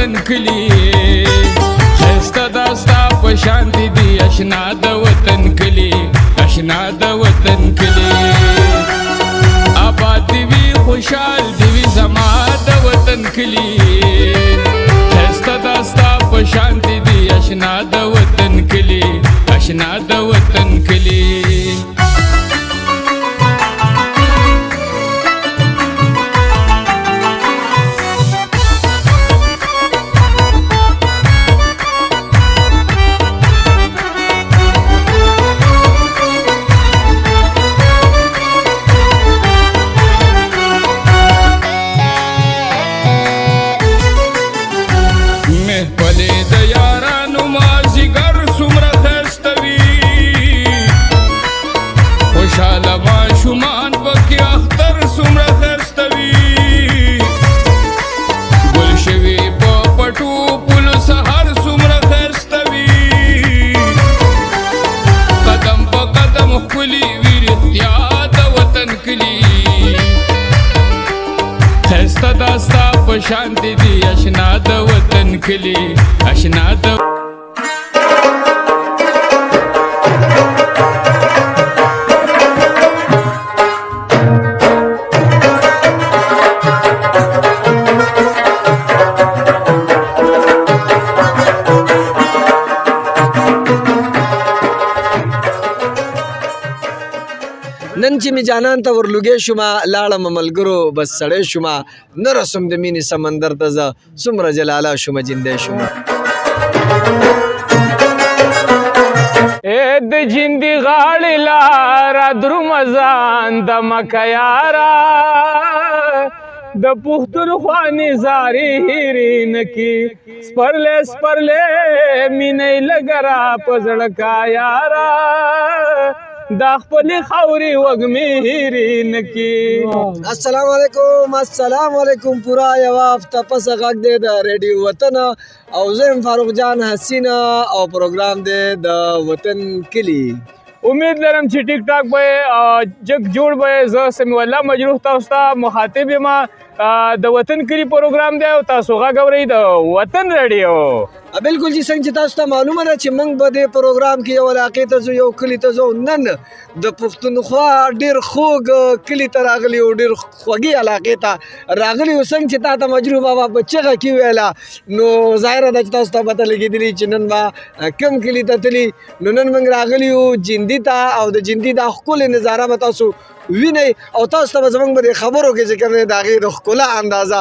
وطن کلی خسته داستا په شانتی دی اشنا د وطن کلی اشنا د وطن کلی آباد دی وی خوشحال دی وی زما د وطن کلی خسته داستا په شانتی دی اشنا د وطن کلی اشنا د وطن کلی شومان پکی اختر سمره خرستوی گل شوی پا پټو پل سحر سمره خرستوی قدم پا قدم خلی ویر اختیار دا وطن کلی خرسته داستا پا شانتی دی اشنا دا وطن کلی اشنا دا نن چې می جانان ته ورلوګې شوما لاړم ملګرو بس سړی شوما نه رسم د مینې سمندر ته زه څومره جلاله شومه جندی شومه د جندي غاړې لاره درومه ځان د مکه یاره د پښتون خوانې زارې هېرې نه کړي سپرلی سپرلی مینې لږه را په زړه کا یاره دا خپلې خاورې وږمې هېرې نه کړي السلام علیکم پورا یو هفته پسه غږ دی د ریډیو وطن او زه یم فاروق جان حسین او پروګرام دی د وطن کلی امید لرم چې ټیک ټاک به جګ جوړ به زه سمیع الله مجروح تاسو ته مخاطب یم د وطن کلی پروګرام دی او تاسو غږ اورئ د وطن ریډیو بالکل جی څنګه چې تاسو ته معلومه ده چې موږ به د پروګرام کې یو علاقې ته ځو یو کلي ته ځو نن د پښتونخوا ډېر خوږ کلي ته راغلي او ډېر خوږې علاقې ته راغلي او څنګه چې تا ته مجروح بابا په چغه کې ویله نو ظاهره ده چې تاسو ته پته لګېدلي چې نن به کوم کلي ته تللي نو نن موږ راغلي یو جندي ته او د جندي دا ښکلې نظاره به تاسو وینئ او تاسو ته به زموږ به د خبرو کې چې کوم دی د هغې د ښکلا اندازه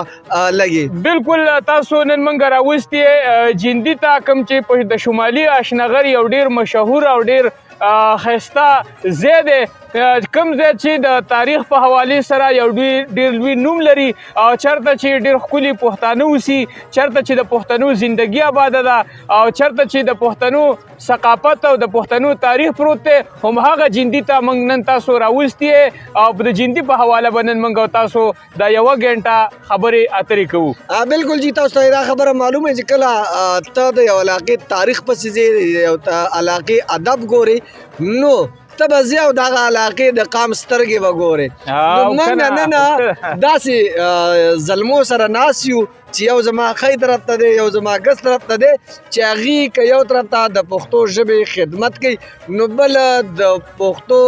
لګي بالکل تاسو نن موږ راوستي جندي ته کوم چې د شمالي اشنغر یو ډېر مشهور او ډېر ښایسته ځای دی کوم ځای چې د تاریخ په حوالې سره یو ډېر لوی نوم لري او چېرته چې ډېر ښکلي پښتانه اوسي چېرته چې د پښتنو زندګي آباده ده او چېرته چې د پښتنو ثقافت او د پښتنو تاریخ پروت دی همهغه جندي ته موږ نن تاسو راوستي او د جندي په حواله به نن موږ او تاسو دا یوه ګنټه خبرې اترې کوو بالکل جی تاسو ته دا خبره معلومه چې کله ته د یو علاقې تاریخ پسې ځې یو علاقې ادب ګورې نو ته به ځې او دغه علاقې د قام سترګې به ګورې نو موږ نن داسې زلمو سره ناست یو چې یو زما ښی طرف ته دی یو زما ګس طرف ته دی چې هغې که یو طرف ته د پښتو ژبې خدمت کوي نو بل د پښتو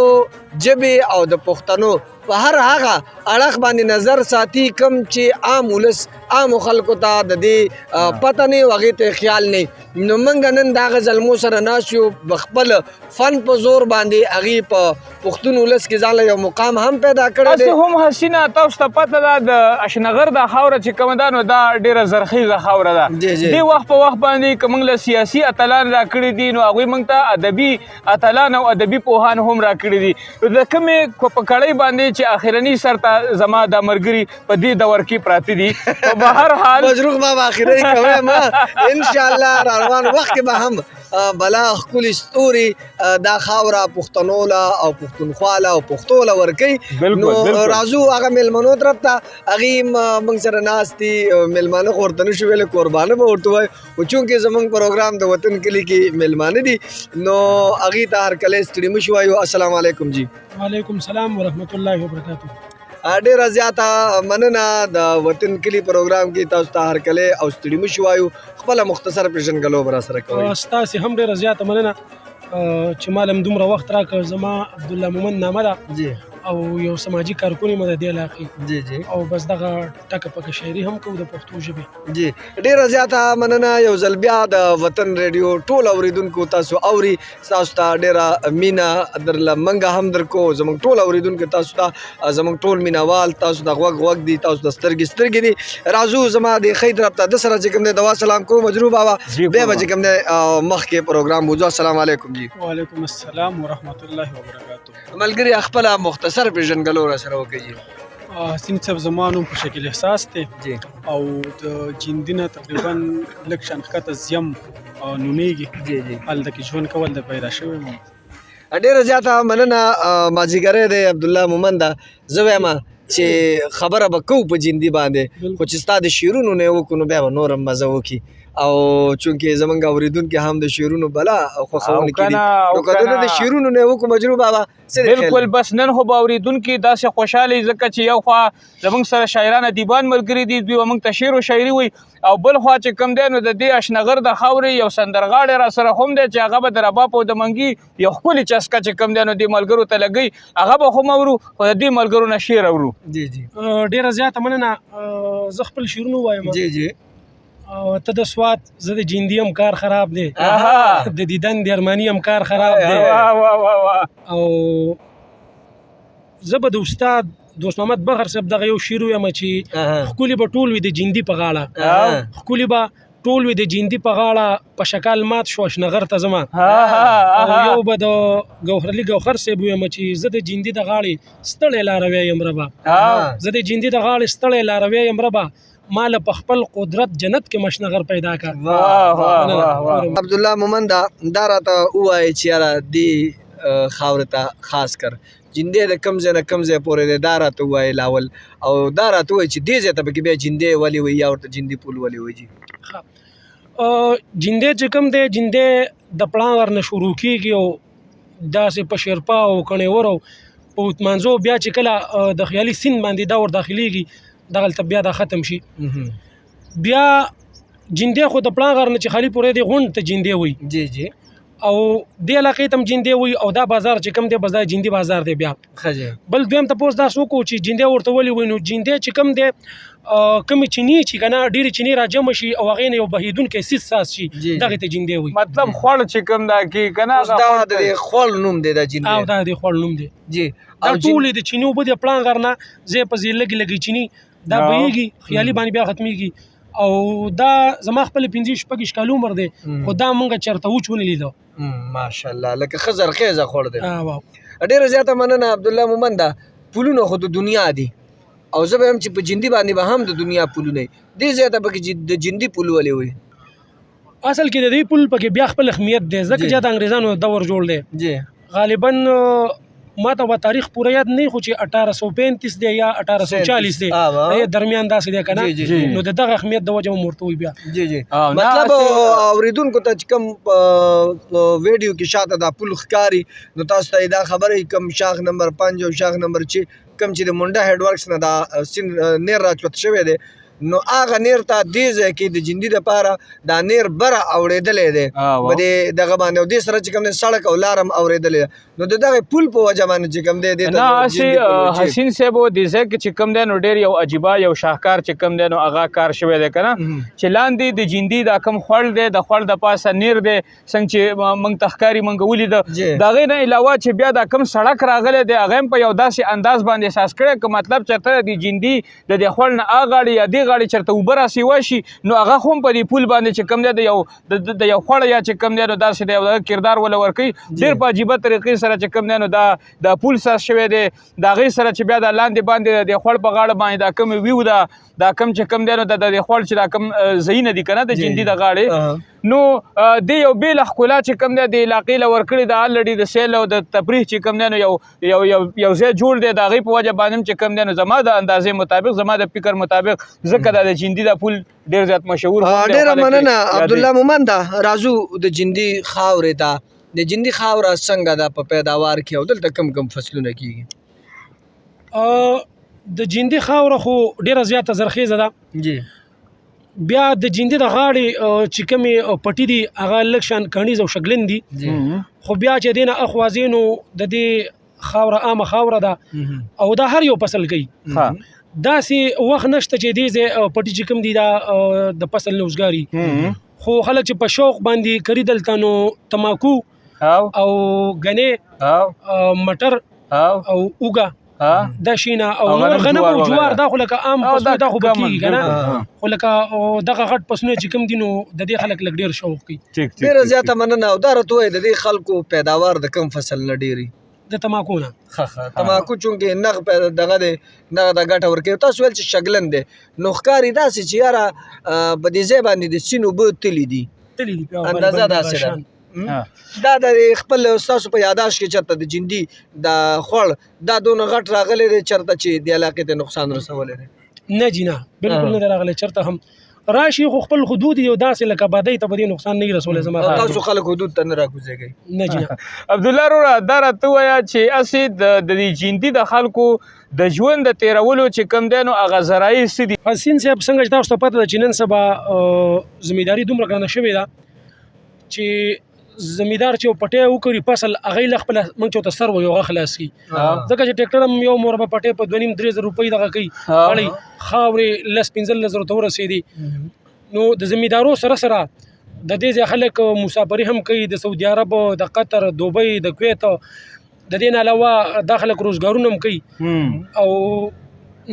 ژبې او د پښتنو په هر هغه اړخ باندې نظر ساتي کوم چې عام ولس عامو خلکو ته د دې پته نه وي هغې ته خیال نه نو موږ نن د هغه زلمو سره ناست یو خپل فن په زور باندې هغې په پښتون ولس کې ځان له یو مقام هم پیدا کړی دی هم حسینه تاسو ته پته ده د اشنغر دا خاوره چې کومه ده نو دا ډېره زرخیزه خاوره ده دې وخت په وخت باندې که موږ له سیاسي اتلان راکړي دي نو هغوی موږ ته ادبي اتلان او ادبي پوهان هم راکړي دي د کومې په کړۍ باندې چې اخرني سر ته زما دا ملګري په دې دور کې پراته دي په بهر حال مجروح بابا اخرني کوم انشاءالله را روان وخت کې به هم بلا ښکلي ستوري دا خاوره پښتنو له او پښتونخوا له او پښتو له ورکوي نو راځو هغه میلمنو طرف ته هغې موږ سره ناست دي میلمانه خو ورته نشو ویلی قربانه به ورته وایو خو چونکې زموږ پروګرام د وطن کلي کې میلمانه دي نو هغې ته هرکلی ستړي مه شو وایو السلام علیکم جی وعلیکم السلام ورحمت الله وبرکاتہ ډیره زیاته مننه د وطن کلی پروګرام کې تاسو ته هرکلی او ستړي مه شو وایو خپله مختصر پیژنګلو به راسره کوئ. ستاسې هم ډیره زیاته مننه چې ما له دومره وخت راکړ. زما عبدالله مومند نامه ده جی او یو سماجي کارکون یم د دې علاقې جی جی او بس دغه ټکه پکه شاعري هم کوو د پښتو ژبې. جی ډیره زیاته مننه یو ځل بیا د وطن ریډیو ټول اوریدونکو تاسو اوري تاسو ته ډیره مینه درله منګه هم درکو زموږ ټول اوریدونکو تاسو ته زموږ ټول مینوال تاسو د غوږ دي تاسو د سترګې دي. راځو زما د ښۍ طرف ته د سره چې کوم دی دوا سلام کوم مجروح بابا بیا به چې کوم دی مخکې پروګرام بوځو. السلام علیکم جی. وعلیکم السلام ورحمت الله وبرکاتو. ملګري خپله مختصر پیژنګلو راسره وکړئ. حسین صاحب زما نوم په شکل احساس دی جی او د جیندي نه تقریبا لږ شان ښکته زیم نومیږي. جی جی هلته کې ژوند کول د پیدا شوی یم. ډیره زیاته مننه مازیګری دی عبدالله مومنده. زه وایم چې خبره به کوو په جیندي باندې خو چې ستا د شعرونو نه یې وکړو نو بیا به نور هم مزه وکړي او چونکې زمونږ اورېدونکي هم د شعرونو بلا خوښونکي دي نو که د د شعرونو نه یې وکړو مجروح بابا بالکل بس نن خو به اورېدونکي داسې خوشحاله ځکه چې یو خوا زموږ سره شاعران ادیبان ملګري دي دوی به موږ ته شعر و شاعري وایي او بل خوا چې کوم دی نو د دې اشنغر د خاورې یو سندرغاړی را سره هم دی چې هغه به د رباب او د منګي یو ښکلې چسکه چې کوم دی نو دې ملګرو ته لګوي هغه به هم اورو خو د دې ملګرو نه شعر اورو. جی جی ډیره زیاته مننه. زه خپل شعرونه وایم. جی جی ته د سوات زه د جیندي هم کار خراب دی د دیدن د ارماني هم کار خراب دی او زه به د استاد دوست محمد بغر صاحب دغه یو شعر وایم چې ښکلي به ټول وي د جیندي په غاړه ښکلي به ټول وي د جیندي په غاړه په شکال مات شو اشنغر ته زما او یو به د ګوهرعلي ګوهر صاحب وایم چې زه د جیندي د غاړې ستړی لاروی یم ربا زه د جیندي د غاړې ستړی لاروی یم ربا مال په خپل قدرت جنت کې مشنغر پیدا کړ. عبدالله مومنده دا راته ووایي چې یاره دې خاورې ته خاص کر جیندی د کم ځای نه کم ځای پورې دی دا راته ووایي لاول او دا راته ووایي چې دې ځای ته پکې بیا جیندی ولې وایي یا ورته جیندي پول ولې وایي. جی جیندی چې کوم دی جیندی د پړانګر نه شروع کېږي او داسې په شیرپا او کڼېور او په اوتمانزو بیا چې کله د خیالي سیند باندې دا ور داخلېږي دغلته بیا دا ختم شي بیا جیندی خو د پړانګر نه چې خالي پورې دی غونډ ته جیندی وایي. جی جی او دې علاقې ته هم جیندی وایي او دا بازار چې کوم دی بس دا جیندي بازار دی. بیا بل دویم تپوس داسې وکړو چې جیندی ورته ولې وایي نو جیندی چې کوم دی کومې چینی چې که نه ډېرې چینی را جمع شي او هغې نه یو بهیدونکی سیس ساس شي دغې ته جیندی وایي. مطلب خوړ چې کوم دا کې که نه دا د دې خوړ نوم دی دا جیندی او دا د خوړ نوم دی. جی دا ټولې د چیني اوبه د پړانګر نه ځای په ځای لږې لږې چینی دا بهیږي خیالي باندې بیا ختمیږي او دا زما خپل 15-16 کال عمر دی خو دا مونږ چېرته وچ ونه لیدو ماشاءالله لکه ښه زرخیزه خوړ دی. ډېره زیاته مننه عبدالله مومنده. پولونه خو د دنیا دي او زه به یم چې په جیندي باندې به هم د دنیا پولونه وي دې ځای ته پکې د جیندي پول ولې وایي؟ اصل کې د دې پول پکې بیا خپل اهمیت دی ځکه چې د انګریزانو دور جوړ دی. جی غالبا ما ته به تاریخ پوره یاد نه خو چې 1835 دی یا 1840 دی درمیان داسې دی که نه نو د دغه اهمیت د وجه هم ورته وایي بیا. جی جی مطلب اورېدونکو ته چې کوم ویډیو کې شاته دا پول ښکاري نو تاسو ته دا خبره کوم شاخ نمبر 5 او شاخ نمبر 6 کوم چې د مونډه هیډ ورکس نه دا سیند نیر راچوت شوی دی نو هغه نیر ته دې ځای کې د جیندي دپاره دا نیر بره اورېدلی دی په دې دغه باندې او دې سره چې کوم دی سړک او لار هم اورېدلی دی نو د دغې پول په وجه باندې چې کوم دی دې نه هسې حسین صاحب دې ځای کې چې کوم دی نو ډېر یو عجیبه یو شاهکار چې کوم دی نو هغه کار شوی دی که نه چې لاندې د جیندي دا کوم خوړ دی د خوړ د پاسه نیر دی څنګه چې موږ ته ښکاري موږ ولیده د هغې نه علاوه چې بیا دا کوم سړک راغلی دی هغه هم په یو داسې انداز باندې احساس کړی که مطلب چېرته د جیندي د دې خوړ نه غاړې یا دې غاړې چېرته اوبه راسیوا شي نو هغه خو هم په دې پول باندې چې کوم دی د یو خوړ یا چې کوم دی نو داسې د یو کردار وله ورکوي ډېر په عجیبه طریقې سره چې کوم دی نو دا پول ساس شوی دی د هغې سره چې بیا دا لاندې باندې د خوړ په غاړه باندې دا کوم ویو دا کم چې کوم دی نو د خوړ چې دا کم ځایونه دي که نه د جیندي د غاړې نو د یو بېله ښکلا چې کوم دی د علاقې له ورکړې د الرډي د سیل او د تفریح چې کوم دی نو یو ځای جوړ دی د هغې په وجه باندې چې کوم دی نو زما د اندازې مطابق زما د فکر مطابق ځکه دا د جیندي دا پول ډېر زیات مشهور ډېره مننه عبدالله مومنده. راځو د جیندي خاورې ته د جیندي خاوره څنګه ده په پیداوار کې او دلته کم کم فصلونه کېږي؟ د جیندي خاوره خو ډیره زیاته زرخیزه ده جی بیا د جیندي د غاړې چې کومې پټي دي هغه لږ شان کڼیز او شګلن دي جی خو بیا چې دینه اخوازینو د دې خاوره عامه خاوره ده او دا هر یو فصل کوي داسې وخت نشته چې دې پټي چې کوم دي دا د فصل نوزګاري خو خلک چې په شوق باندې کری دلته نو تماکو او غنې او مټر او اوګه دا شینا او او نور غنم غنم او جوار جوار وغیره. دا خو لکه عام او پسونه دا دا خو کمن، بکیږي کنه بالکل. خو لکه دغه غټ پسونه چې کوم دي نو د دې خلک لګ ډیر شوق کوي ټیک ډیره زیاته مننه او دا راته وایي د دې خلکو پیداوار د کم فصل نه ډیری د تماکو نه تماکو چونکې نغ دغه دی نغ د ګټه ورکوي تاسو ویل چې شګلن دی نو ښکاري داسې چې یاره په دې ځای باندې د سیند اوبه تللي دي تللی دي په اندازه داسې ده دا د خپل ستاسو په یاداشت کې چېرته د جندي د خوړ دا دونه غټ راغلی دی چېرته چې دې علاقې ته نقصان رسولی دی نه جی نه بالکل نه راغلی چرته هم راشي خو خپل حدود یو داسې لکه بدی ته به دې نقصان نه رسولی زما او تاسو خلک حدود ته نه راکوزېږئ نه جی نه عبدالله وروره دا راته ووایه چې هسې د دې جیندي د خلکو د ژوند د تیرولو چې کوم دی نو هغه ذرایع څه دي حسین صاحب څنګه چې تاسو ته پته ده چې نن سبا زمینداري دومره ګرانه شوې ده چې زمیندار چې پټی وکړي فصل هغې له خپله موږ چې ورته سر وایو هغه خلاص کړي ځکه چې ټیکټر هم یو مربع پټی په 2.5-3 روپۍ دغه کوي اړی خاورې 10-15 زرو ته ورسېدي نو د زمیندارو سره سره د دې ځای خلک مسافري هم کوي د سعودي عرب د قطر دوبۍ د کویت د دې نه علاوه دا خلک روزګارونه هم کوي او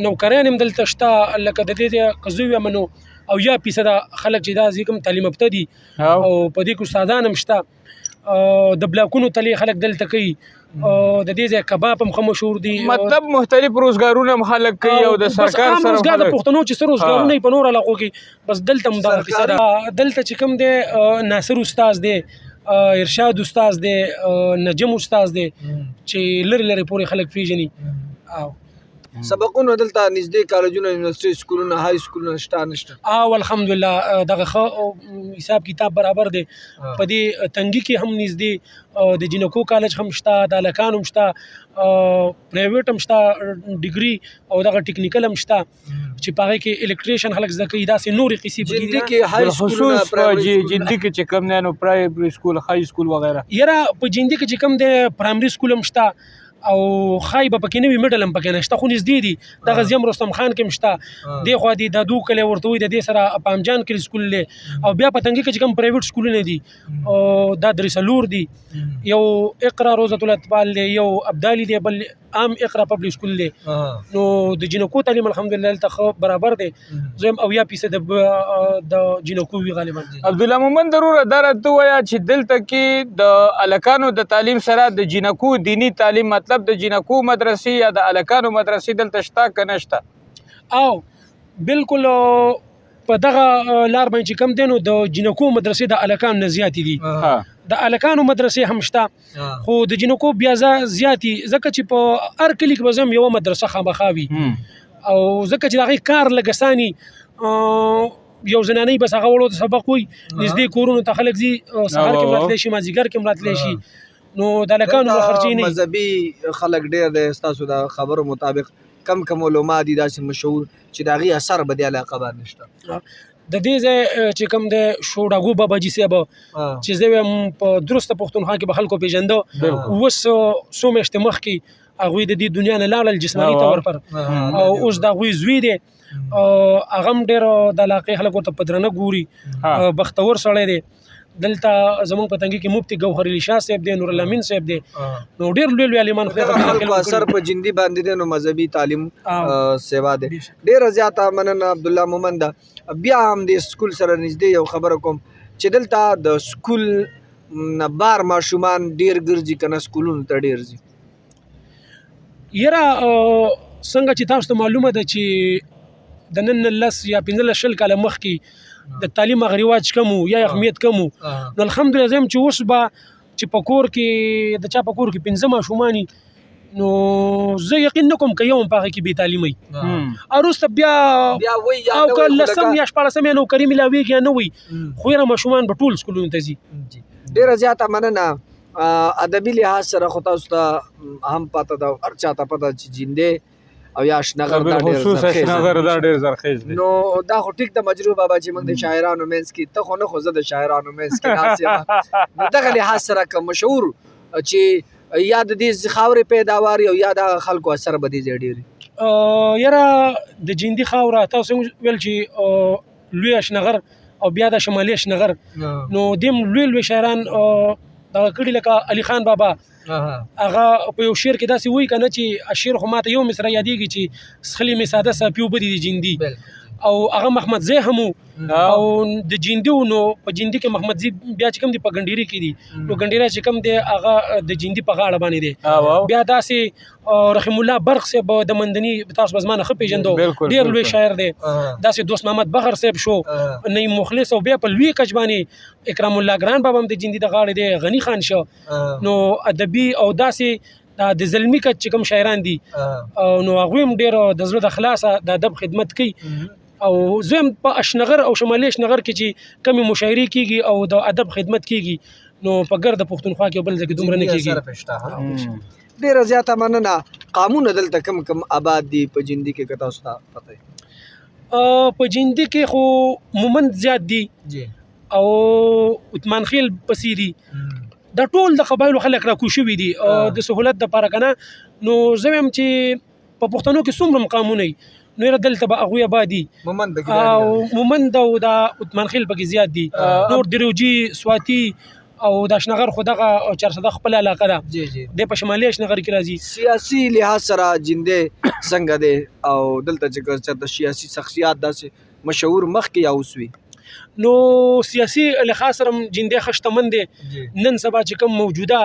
نوکریان هم دلته شته لکه د دې که زه ویم نو او یا فیصده خلک چې دا ځکه تعلیم یافته دي او په دې کې استادان هم شته د بلاکونو تلې خلک دلته کوي د دې ځای کباب هم ښه مشهور دي مطلب مختلف روزګارونه هم خلک کوي او د سرکار سره روزګار د پښتنو چې سره روزګارونه یې په نورو علاقو کې بس دلته هم دغه کیسه ده دلته چې کوم دی ناصر استاد دی ارشاد استاد دی نجم استاد دی چې لري لري پورې خلک پیژني او سبقونه دلته نږدې کالجونه یونیورسيټي سکولونه های سکولونه شته نشته او الحمدلله دغه ښه حساب کتاب برابر دی په دې تنګي کې هم نږدې د جنکو کالج هم شته د هلکانو هم شته پرایویټ هم شته ډیګري او دغه ټیکنیکل هم شته چې په هغې کې الکتریشن خلک زده کوي داسې نورې قیسې پکې جندي دي کې های سکولونه بالخصوص په جیندي کې چې کوم دی نو پرایمري سکول های سکول وغیره یاره په جندي کې چې کوم دی پرایمري سکول هم شته او خای به پکې نه وي میډل هم پکې نشته خو نږدې دي دغه زیم رستم خان کې هم شته دې خوا دي د دو کلی ورته وایي د دې سره پامجان کلي سکول دی او بیا په تنګي کې چې کوم پرایویټ سکولونه دي دا درې څلور دي یو اقرا روزة الاطفال دی یو ابدالي دی بل عام اقرا پبلک سکول دی نو د جنکو تعلیم الحمدلله دلته برابر دی زم او یا پیسه د جنکو وی غالبا عبدالله مومند وروره دا راته ووایه چې دلته کې د هلکانو د تعلیم سره د جنکو دینی تعلیم مطلب د جنکو مدرسې یا د هلکانو مدرسې دلته شته که نه شته او بالکل په دغه لار باندې چې کم دی نو د جنکو مدرسې د هلکانو نه زیاتې دي د هلکانو مدرسې هم شته خو د جنکو بیا زیاتې ځکه چې په هر کلي کې به زم یوه مدرسه خامخا وي او ځکه چې د هغې کار لږ اساني یو زنانۍ بس هغه وړو ته سبق وي نږدې کورونو ته خلک ځي سهار کې هم راتلی شي مازدیګر کې هم راتلی شي نو د هلکانو نه خرچې نه مذهبي خلک ډېر دی ستاسو د خبرو مطابق کم علما دي داسې مشهور چې د هغې اثر به دې علاقه باندې شته د دې ځای چې کوم دی شوډاګو باباجي صاحب چې زه وایم په درسته پښتونخوا کې به خلکو پېژنده اوس څو میاشتې مخکې هغوی د دې دنیا نه لاړل جسماني طور پر او اوس د هغوی زوی دی هغه هم ډېر د علاقې خلک ورته په درنه ګوري بختور سړی دی دلته زمونږ په تنګي کې مفتي ګوهر علي شاه صاحب دی نور الامین صاحب دی نو ډېر لوی عالمان خلکو اثر په جندي باندې دی نو مذهبي تعلیم سیوا دی ډېره زیاته مننه عبدالله مومند بیا هم د سکول سره نږدې یو خبره کوم چې دلته د سکول نه بار ماشومان ډېر ګرځي که نه سکولونو ته ډېر ځي یاره څنګه چې تاسو ته معلومه ده چې د نن 10 یا 15 کاله مخکې د تعلیم هغه رواج کم و یا اهمیت کم و نو الحمدلله زه یم چې اوس به چې په کور کې د چا په کور کې 15 ماشومان نو زه یقین نه کوم که یو هم په هغه کې بې تعلیمۍ وروسته بیا او که لسم یا شپاړسم یا نوکري میلاویږي یا نه وي خو یاره ماشومان به ټول سکولونو ته ځي ډېره زیاته مننه ادبي لحاظ سره خو تاسو ته هم پته ده هر چاته پته چې جندې او یا اشنغر دا ډېر خصوص زرخیز اشنغر دا ډېر زرخیز دی. نو دا خو ټیک د مجروح بابا چې موږ د شاعرانو منځ کې ته خو نه خو زه د شاعرانو منځ کې ناست یم نو دغه لحاظ سره که مشهور چې یا د دې خاورې پیداوار او یا د خلکو اثر به دې ځای ډېر یاره د جندي خاوره تاسو ویل چې لوی اشنغر او بیا د شمالي اشنغر نو دیم لوی شاعران دغه کړي لکه علي خان بابا هغه په یو شعر کې داسې وایي کنه چې شعر خو ماته یو مصره یادېږي چې سخلي مې ساده ساپیو بدي د جندي او هغه محمد زی هم او د جندي نو په جندي کې محمد زی بیا چې کوم دی په ګنډيري کې دي نو ګنډيرا چې کوم دی هغه د جندي په غاړه باندې دی بیا داسې رحم الله برخ صاحب د مندني تاسو بزمانه خو پیژندو ډیر لوی شاعر دی داسې دوست محمد بخر صاحب شو نعیم مخلص او بیا په لوی کچ باندې اکرام الله ګران بابا هم د جندي د غاړه دی غنی خان شو نو ادبي او داسې د زلمی کچ کوم شاعران دي نو هغه هم ډیر د زړه د خلاصه د ادب خدمت کوي او زم په اشنغر او شمالي اشنغر کې چې کمی مشاعري کیږي او د ادب خدمت کیږي نو په ګرد پښتونخوا کې بل ځکه دومره نه کیږي ډیره زیاته مننه. قامونه دلته کم آباد دي په جندي کې که تاسو ته پته په جندي کې خو مومند زیات دي او عثمان خیل پسې دي د ټول د قبایلو خلک راکوشوي دي د سهولت د پاره کنه نو زم چې په پښتنو کې څومره مقامونه نو یې دلته به هغوی آبادي مومند او د عثمان خیل پکې زیات دي نور دروجي سواتی او د اشنغر خو دغه 400 خپل علاقه ده د په شمالي اشنغر کې راځي. سیاسي لحاظ سره جندې څنګه دی او دلته چې د سیاسي شخصیات داسې مشهور مخکې یا اوس وي نو سیاسي لحاظ سره جندې خشتمن دي نن سبا چې کوم موجوده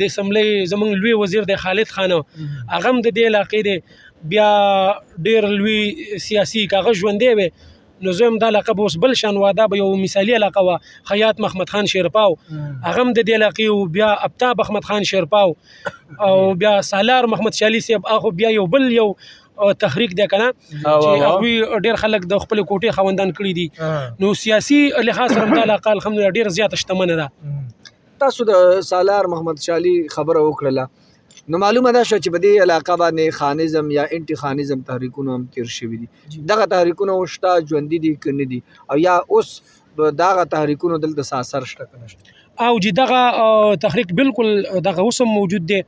د اسمبلی زمونږ لوی وزیر د خالد خان هغه هم د دې علاقې دی بیا ډیر لوی سیاسي کاغذ ژوندې وي نو زم دا لقب اوس بل شان واده به یو مثالی علاقه وا خیاط محمد خان شیرپاو هغه هم د دې علاقې بیا ابتاب احمد خان شیرپاو او بیا سالار محمد شالی صاحب هغه بیا یو بل یو تحریک دی کنه چې هغه ډیر خلک د خپل کوټې خوندان کړی دي نو سیاسي لحاظ سره د علاقه الحمدلله ډیر زیات شتمنه ده. تاسو د سالار محمد شالی خبره وکړه نو معلومه ده شو چې په دې علاقه باندې خانیزم یا انټي خانیزم تحریکونه هم تیر شوي دي دغه تحریکونه اوس شته ژوندي دي که نه دي او یا اوس دغه تحریکونو دلته څه اثر شته که نشته او چې دغه تحریک بالکل دغه اوس هم موجود دی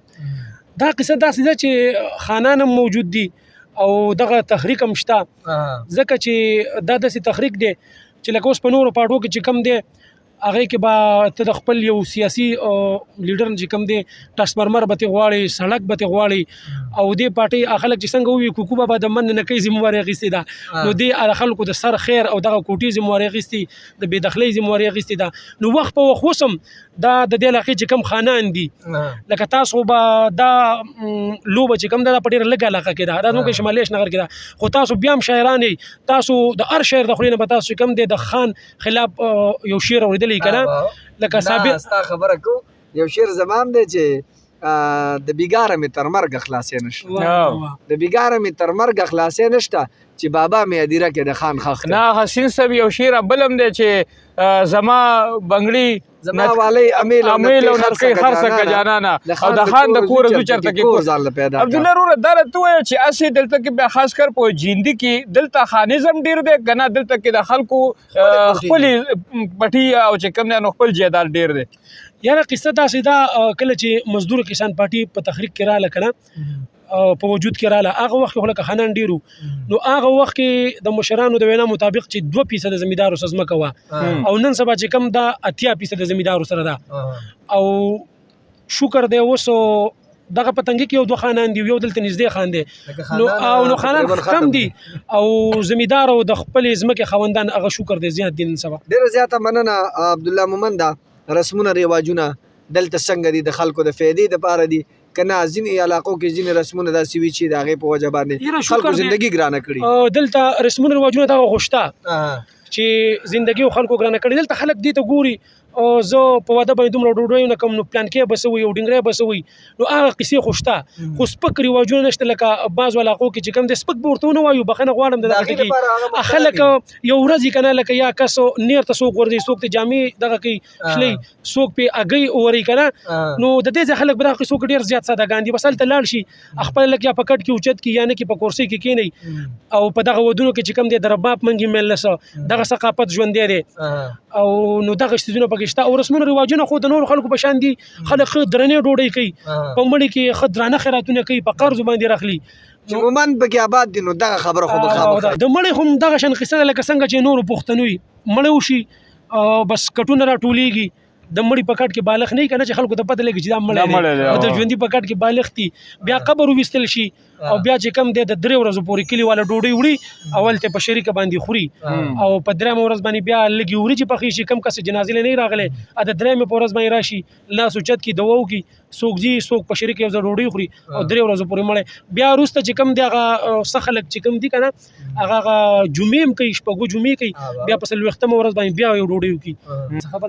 دا قصه داسې ده چې خانان هم موجود دي او دغه تحریک هم شته ځکه چې دا داسې تحریک دی چې لکه اوس په نورو پاټو کې چې کم دی هغه کې به ته د خپل یو سیاسي لیډر چې کوم دی ټرانسفارمر به ته غواړي سړک به ته غواړي او دې پارټي خلک چې څنګه وي کوکو بابا د من نه کوي ذمہواري اخیستې ده نو دې خلکو د سر خیر او دغه کوټي ذمہواري اخیستې د بې دخلي ذمہواري اخیستې ده نو وخت په وخت وسم دا د دې علاقې چې کوم خانان دي لکه تاسو به دا لوبه چې کوم دا په ډېر لږ علاقه کې ده دا نو کې شمالي اشنغر کې ده خو تاسو بیا هم شاعران تاسو د هر شعر د خلینو به تاسو کوم دی د خان خلاف یو شعر اوریدلی کنه لکه ثابت ستا خبره کو یو شعر زمام دی چې د بیګاره می تر مرګ خلاصې نشته د بیګاره می تر مرګ خلاصې نشته چې بابا می ادیره کې د خان خخ نه حسین صاحب یو شعر بلم دی چې زما بنگړي زما والی امیل او نرکې خرڅه که جانانا او د خان د کور زو چرته کې عبدالله روره دا راته ووایه چې اسې دلته کې بیا خاص کر په جندي کې دلته خانیزم ډېر دی که نه دلته کې د خلکو خپلې پټي او چې کوم دی نو خپل جیدال ډېر دی یاره قصه داسې ده کله چې مزدور کسان پارټي په تحریک کې راله کنه په وجود کې راله هغه وخت خو لکه خانان ډیرو نو هغه وخت کې د مشرانو د وینا مطابق چې 2% زمیندارو سره ځمکه وه او نن سبا چې کم دا 80% زمیندارو سره ده او شکر دی اوس دغه پتنګ کې یو دوه خانان دي یو دلته نږدې خان دي نو خانان کم دي او زمیندار او د خپل ځمکې خوندان هغه شکر دی زیات دي نن سبا. ډیره زیاته مننه عبدالله مومنده. رسمونه رواجونه دلته څنګه دي د خلکو د فایدې دپاره دي که نه ځینې علاقو کې ځینې رسمونه داسې وي چې د هغې په وجه باندې خلکو زندګي ګرانه کړي دلته رسمونه رواجونه دغه خو شته چې زندګي خلکو ګرانه کړي دلته خلک دې ته ګوري زه په واده باندې دومره ډوډۍ نه کوم نو پلان کې بسوي او ډنګری بسوي نو هغه قصې خو شته خو سپک رواجونه نشته لکه بعضو علاقو کې چې کوم د سپک به ورته ونه وایو بخښنه غواړم د دغه ټکي خلک یو ورځ یې که نه لکه یا کس نیر ته څوک ورځي څوک ته جامې دغه کوي شلی څوک پې هګۍ اوري که نه نو د دې ځای خلک به دغه قصو کې ډېر زیات سادهګان دي بس هلته لاړ شي خپله لږ یا په کټ کې اوچت کړي یا نه کې په کورسۍ کې کښېنئ او په دغه ودونو کې چې کوم دی د رباب منګي میل نسه دغه ثقافت ژوندی دی او نو دغه څیزونه پکې شته او رسمونه رواجونه خو د نورو خلکو په شان دي خلک ښه درنې ډوډۍ کوي په مړي کې ښه درانه خیراتونه کوي په قرضو باندې راخلي چې مومن پکې آباد دي نو دغه خبره خو به خامخا د مړي خو دغه شان قصه ده لکه څنګه چې نورو پښتنو وي مړی وشي بس کټونه راټولیږي د مړي په کټ کې بالغ نه وي که نه چې خلکو ته پته لګي چې دا مړی دی او د ژوندي په کټ کې بالغ دي بیا قبر وویستل شي او بیا چې کم دی د 3 ورځو پورې کلي والا ډوډۍ وړي اول ته په شریکه باندې خوري او په 3 ورځ باندې بیا لږې وریجې پخې شي کم کس جنازې نه راغلی د 3 په ورځ باندې راشي لاس اوچت کړي دوا وکړي څوک ځي څوک په شریکه یو ځای ډوډۍ خوري او 3 ورځو پورې مړی بیا وروسته چې کم دی هغه څه خلک چې کم دي که نه هغه جمعې هم کوي شپږو جمعې کوي بیا په 40مه ورځ باندې بیا یو ډوډۍ وکړي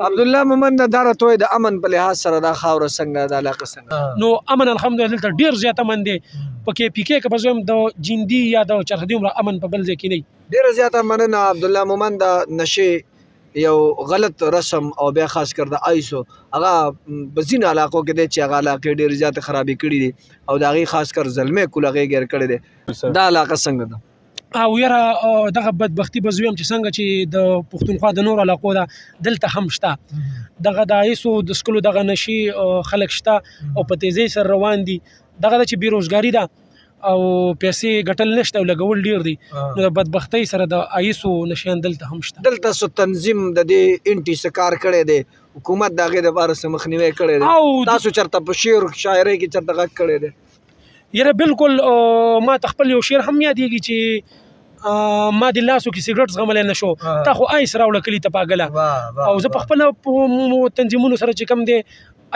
عبدالله مومن دا راته د امن په لحاظ سره دا خاوره څنګه د علاقه څنګه نو امن الحمدلله دلته ډېر زیات امن دی په کې پی کې که به زه هم د جندي یا د چرخدي عمره امن په بل ځای کې نه ډېره زیاته مننه عبدالله مومن د نشې یو غلط رسم او بیا خاص کر د آیسو هغه په ځینو علاقو کې دی چې هغه علاقې ډېرې زیاتې خرابې کړي دي او د هغې خاص کر زلمې کول هغې ګیر کړی دی دا علاقه څنګه ده او یاره دغه بدبختي به زه ویم چې څنګه چې د پښتونخوا د نورو علاقو ده دلته هم شته دغه د آیسو د څکلو دغه نشي خلک شته او په تیزۍ سره روان دي دغه ده چې بېروزګاري ده او پیسې ګټل نشته او لګول ډیر دي نو د بدبختۍ سره د آیسو نشیان دلته هم شته دلته څه تنظیم د دې انټي څه کار کړی دی حکومت د هغې دپاره څه مخنیوی کړی دی تاسو چېرته په شعر شاعرۍ کې چېرته غږ کړی دی یاره بالکل ما ته خپل یو شعر هم یادېږي چې ما د لاسو کې سګرټ زغملی نه شو تا خو آیس راوړه کلي ته پاګله او زه په خپله تنظیمونو سره چې کوم دی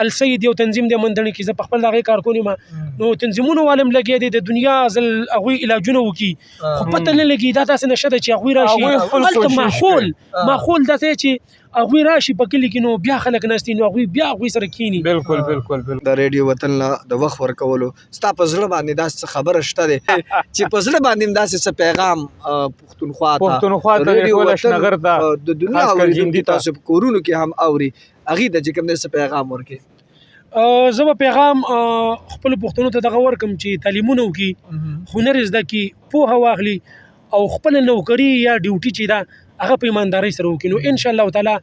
السید یو تنظیم دی مندڼې کې زه په خپل هغې کارکون یم نو تنظیمونو والم لګیا دی د دنیا ځل هغوی علاجونه وکړي خو پته نه لګي دا داسې نشه ده چې هغوی راشي هلته ماحول داسې چې هغوی راشي په کلي کې نو بیا خلک ناستي نو هغوی بیا هغوی سره کښېني بالکل د ریډیو وطن له د وخت ورکولو ستا په زړه باندې داسې څه خبره شته دی چې په زړه باندې هم داسې څه پیغام پښتونخوا ته ریډیو اشنغر ته د دنیا اورېدونکي تاسو په کورونو کې هم اوري هغې ته چې کوم دی څه پیغام ورکړي زه به پیغام خپلو پښتنو ته دغه ورکړم چې تعلیمونه وکړي هنر زده کړي پوهه واخلي او خپله نوکري یا ډیوټي چې ده هغه په ایماندارۍ سره وکړي نو انشاءالله تعالی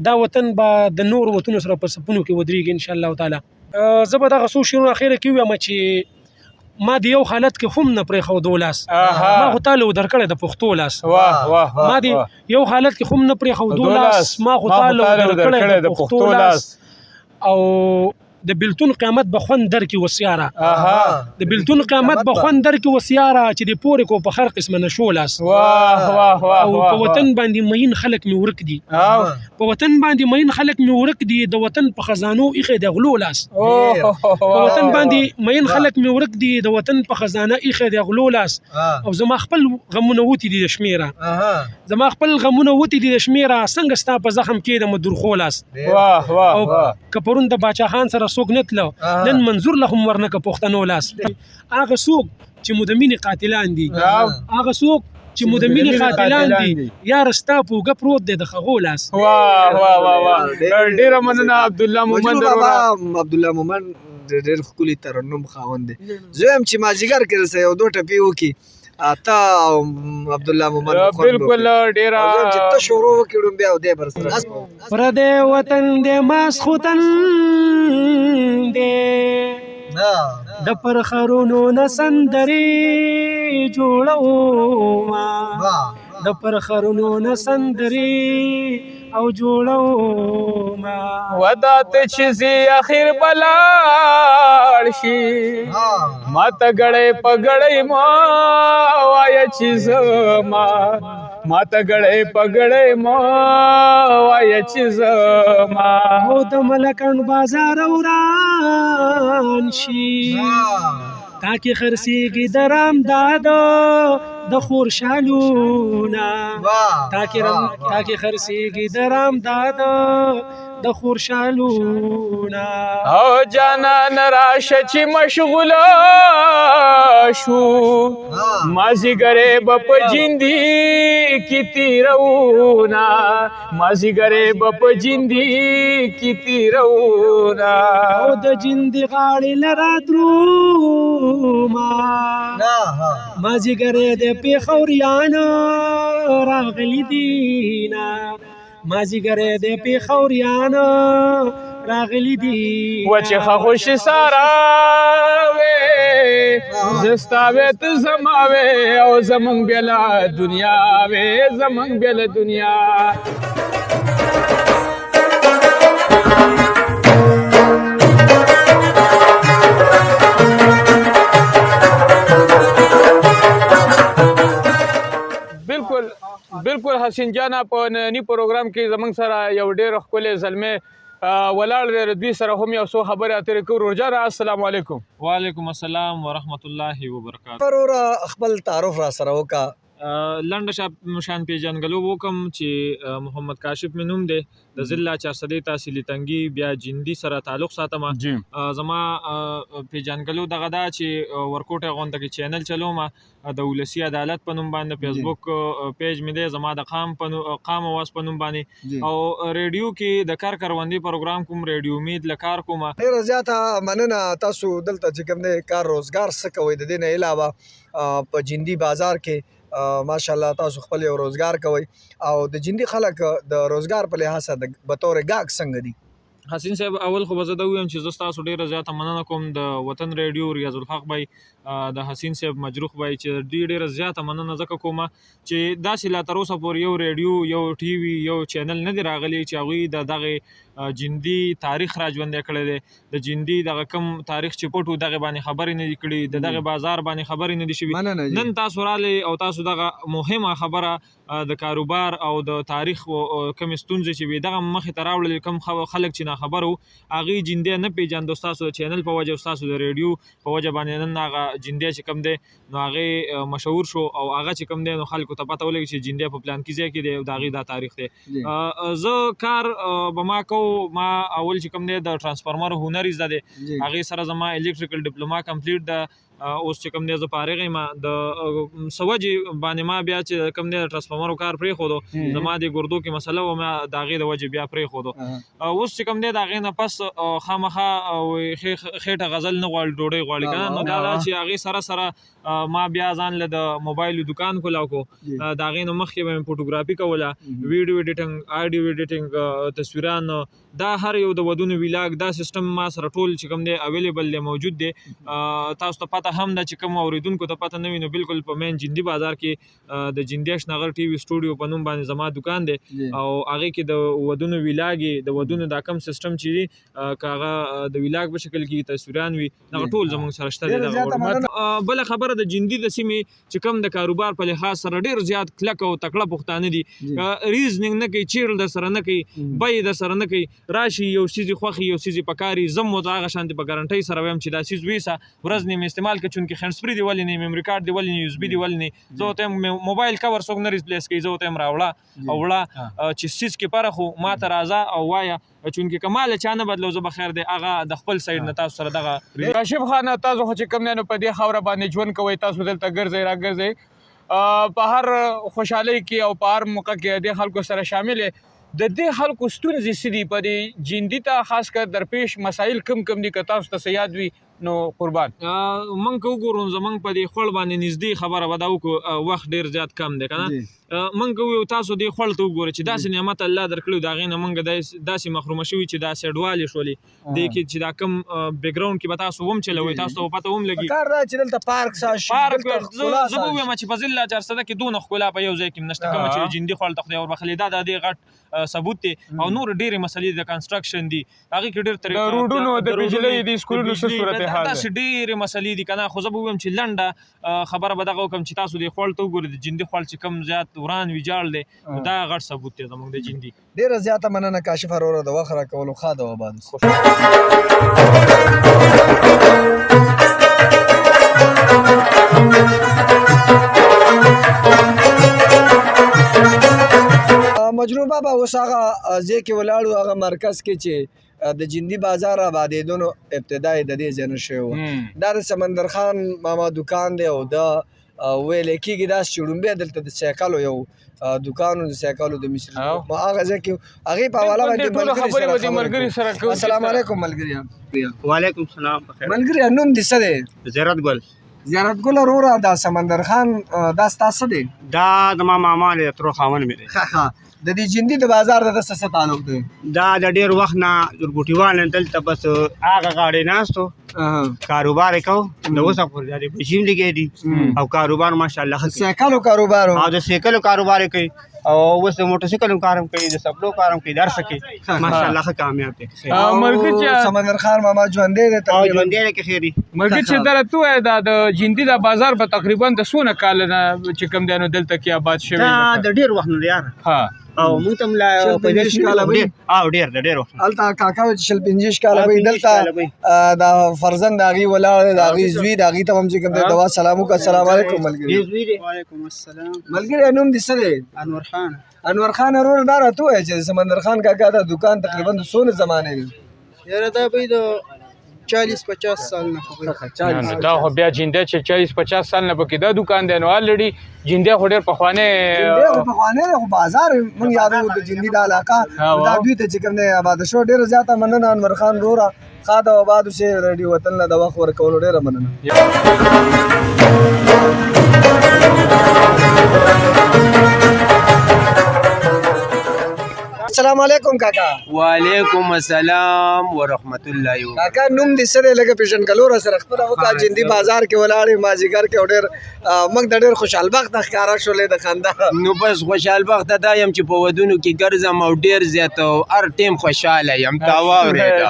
دا وطن به د نورو وطنو سره په صفونو کې ودرېږي انشاءالله تعالی زه به دغه څو شعرونه اخره کې ووایم چې ما د یو حالت کې هم نه پرېښودو لاس ما خو تا له درکړی د پښتو لاس ما د یو حالت کې هم نه پرېښودو لاس ما خو تا له درکړی د پښتو لاس او د بلتون قیامت به خوند درکې وسیاره د بلتون قیامت به خوند درکې وسیاره چې د پورې کو په هر قسمه نشو لاس او په وطن باندې مین خلک مې ورک دي په وطن باندې مین خلک مې ورک دي د وطن په خزانو ایښی د غلو لاس په وطن باندې مین خلک مې ورک دي د وطن په خزانه ایښی د غلو لاس او زما خپل غمونه وتي دي د شمیره زما خپل غمونه وتي دي د شمیره څنګه ستا په زخم کې د مدرخو لاس او که پرون د باچا خان سره څوک نه تلو نن منظور له هم ورنه که پښتنو لاس هغه څوک چې مو د مینې قاتلان دي هغه څوک چې مو د مینې قاتلان دي یاره ستا په اوږه پروت دی د هغو لاس ډېره مننه عبدالله مومن عبدالله مومن ډېر ښکلي ترنم خاوند دی زه یم چې مازدیګر کې رسه یو 2 ټپې وکړي تا او عبدالله مومن بالکل ډېره چې ته شروع وکړو بیا دی بر سره پردی وطن دی ماسخوتن دی د پرخرونو نه سندرې جوړوما د پرخرونو نه سندرې او جوړوما وداته چې زی اخر بلاړ شي ماته ګړی په ګړی ما وایه چې زما ماته ګړی په ګړی ما وایه چې زما او د ملکن بازار وران شي تاکي خرسيږي درام دادو د خورشالونا تاکي خرسيږي درام دادو د خورشالونه او جانان راشه چې مشغوله شو مازیګرې به په جندي کې تیرونا مازیګرې به په جندي کې تیرونا او د جندي غاړې لرا دروما مازیګرې د پیښوریانو راغلي دینا مازیګرې د پیښوریانو راغلي دي وچې خوش سارا وې زستا وې ته زما وې او زمونږ بېله دنیا وې زمونږ بېله دنیا بالکل حسین جانا په ننني پروګرام کې زمونږ سره یو ډېر ښکلی زلمی ولاړ دی دوی سره هم یو څو خبرې اترې کوو ورور جانه السلام علیکم وعلیکم السلام ورحمت الله وبرکاته وروره خپل تعارف را سره وکړه لنډه شان پیژنګلو وکم چې محمد کاشف مې نوم دی د ضلع 400 تحصیلي تنګي بیا جندي سره تعلق ساتم زما پیژنګلو دغه دا چې ورکوټه غونډه کې چینل چلوم د ولسی عدالت په نوم باندې فیسبوک پیج مې دی زما د قام اواز په نوم باندې او ریډیو کې د کار کروندې پروګرام کوم ریډیو امید لکار کوم ډېره زیاته مننه تاسو دلته چې کوم دی کار روزګار څه کوئ د دې نه علاوه په جندي بازار کې ماشاءالله تاسو خپل یو روزګار کوئ او د جندي خلک د روزګار په لحاظ سره بطور ګاګ څنګه دي حسین صاحب اول خو به زه دا ووایم چې زه ستاسو ډېره زیاته مننه کوم د وطن ریډیو ریاض الحق بای د حسین صاحب مجروح بای چې دوی ډېره زیاته مننه ځکه کوم چې داسې لا تر اوسه پورې یو ریډیو یو ټي وي یو چینل نه دی راغلی چې هغوی د دغې جندي تاریخ را ژوندی کړی دی د جندي دغه کم تاریخ چې پټ و دغې باندې خبرې نه دي کړي د دغې بازار باندې خبرې نه دي شوي نن تاسو راغلی او تاسو دغه مهمه خبره د کاروبار او د تاریخ کم ستونزې چې وي دغه مخې ته راوړلې کم خلک چې ناخبر وو هغوی جندی نه پېژانده ستاسو د چینل په وجه ستاسو د ریډیو په وجه باندې نن هغه جندی چې کم دی نو هغې مشهور شو او هغه چې کم دی نو خلکو ته پته ولګي چې جندی په پلان کې ځای کې دی او د هغې دا تاریخ دی زه کار به ما کوو ما اول چې کم دی د ټرانسفارمر هنر زده دی هغې سره زما الکتریکل ډپلوما کمپلیټ ده اوس چې کوم دی زه فارغ یم د څه وجې باندې ما بیا چې کوم دی د ټرانسفارمرو کار پرېښودو زما د ګردو کې مسله وه ما د هغې د وجې بیا پرېښودو اوس چې کوم دی د هغې نه پس خامخا خېټه غزل نه غواړي ډوډۍ غواړي که نه نو دا ده چې هغې سره سره ما بیا ځان له د موبایلو دوکان کولاو کو د هغې نه مخکې به مې فوټوګرافي کوله ویډیو ایډیټنګ آډیو ایډیټنګ تصویران دا هر یو د ودونو ویلاګ دا سیستم ما سره ټول چې کوم دی اویلیبل دی موجود دی تاسو ته پته هم ده چې کوم اوریدونکو ته پته نه وي نو بالکل په مین جندي بازار کې د جندي اشنغر ټي وي سټوډیو په نوم باندې زما دوکان دی او هغې کې د ودونو ویلاګ د ودونو دا کم سیستم چې دی که هغه د ویلاګ په شکل کې تصویران وي دغه ټول زموږ سره شته دی بله خبره د جندي د سیمې چې کوم د کاروبار په لحاظ سره ډېر زیات کلک او تکړه پښتانه دي ریزنینګ نه کوي چیرل در سره نه کوي بیې در سره نه کوي راشي یو څیز یې خوښي یو څیز یې پکاري زه مو د هغه شانتې په ګارنټۍ سره وایم چې دا څیز ویسه ورځ نه مې استعمال کړه چونکې هینډسفري دی ولې نه میموري کارډ دی ولې نه یو اس بي دی ولې نه زه ورته یم موبایل کور څوک نه ریپلیس کوي زه ورته یم راوړه او وړه چې څیز کې فرق خو ما ته راځه او وایه چونکې که ما له چا نه بدلو زه به خیر دی هغه د خپل سایډ نه تاسو سره دغه کاشف خان تاسو خو چې کوم دی نو په دې خاوره باندې ژوند کوئ تاسو دلته ګرځئ راګرځئ په هر خوشحالۍ کې او په هر موقع کې دې خلکو سره شامل د دې خلکو ستونزې څه دي په دې جندي ته خاص کر درپېښ مسایل کم دي که تاسو ته څه یاد وي نو قربان موږ که وګورو زموږ په دې خوړ باندې نږدې خبره به دا وکړو وخت ډېر زیات کم دی که نه موږ که وویو تاسو دې خوړ ته وګورئ چې داسې نعمت الله درکړی د هغې نه موږ داسې محرومه شوي چې دا سیډوالې شولې دې کې چې دا کم بیکګراونډ کې به تاسو هم چلوئ تاسو ته به پته هم لګي کار دا چې دلته پارک زه به ووایم چې په ضلع 400 کې دونه ښکلا په یو ځای کې نشته کومه چې جندي خوړ ته خدای وربخلي دا د دې غټ ثبوت دی او نور ډېرې مسلې د کنسټرکشن دي هغې کې ډېر د روډونو د بجلۍ د سکولونو څه صورتحال داسې ډېرې مسلې دي که نه خو زه به ووایم چې لنډه خبره به دغه وکړم چې تاسو دې خوړ ته وګورئ د جندي خوړ چې کم زیات وران ویجاړ دی دا غټ ثبوت دی زموږ د جندي ډېره زیاته مننه کاشف وروره د وخت راکولو ښه ده وباد مجروح بابا اوس هغه ځای کې ولاړو هغه مرکز کې چې د جندي بازار آبادېدو نو ابتدا یې د دې ځای نه شوی و. دا د سمندر خان ماما دکان دی او دا ویلی کېږي داسې چې ړومبی دلته د سایکلو یو دکان و د سایکلو د مصري هغه ځای کې هغې په حواله باندې ملګري سره خبرې. السلام علیکم ملګري. وعلیکم السلام. ملګري نوم دې څه دی؟ زیارت ګل. زیارت ګل وروره دا سمندر خان دا ستا څه دی؟ دا زما ماما دی ترو خاوند مې دی. د دې جندي د بازار د څه تعلق دی؟ دا د ډېر وخت نه ورګوټیوال دلته بس هغه غاړې ناستو کاروبار یې کوو د اوسه پورې د پیسې لګې دي او کاروبار ماشاءالله ښه کوي. سایکلو کاروبار او د سایکلو کاروبار یې کوي او اوس د موټرسایکلو کار هم کوي د سپلو کار هم کوي د هر څه کوي ماشاءالله ښه کامیاب دی. مرګ چې سمندر خان ماما ژوندی دی او تقریبا ژوندی دی که خیر دی. مرګ چې درته ووایه دا د جندي دا بازار به تقریبا د څونه کال نه چې کوم دی نو دلته کې آباد شوی دا د ډېر وخت نه دی یاره. او موږ ته هم لا په دېرش کاله به او ډېر د ډېر وخت هلته کاکا وایي چې 45 کاله به دلته دا فرزند د هغې ولاړ دی د هغې زوی د هغې ته هم چې کوم دی دوا سلام وکړه. السلام علیکم ملګري. وعلیکم السلام. ملګري نوم دې څه دی؟ انور خان. انور خان ورور دا راته ووایه چې سمندر خان کاکا دا دکان تقریبا د څونه زمانې دی؟ یاره دا به د 40-50 سال نه خبرې. دا خو بیا جنده چې 40-50 سال نه پکې دا دکان دی نو الریډي جنده خو ډېر پخوانی جندی خو پخوانی دی خو بازار موږ یادوو د جندي دا علاقه دا دوی ته چې کوم دی آباده شو. ډېره زیاته مننه انور خان وروره ښاد او آباد اوسې ریډیو وطن له د وخت ورکولو ډېره مننه. السلام علیکم کاکا. وعلیکم السلام ورحمت الله و کاکا نوم دې څه دی لکه پیژنګلو را سره خپله وکړه جندي بازار کې ولاړې مازدیګر کې او ډېر موږ د ډېر خوشحال بخته ښکاره شولې د خندا. نو بس خوشحال بخته دا یم چې په ودونو کې ګرځم او ډېر زیات او هر ټیم خوشحاله یم. تا واورېده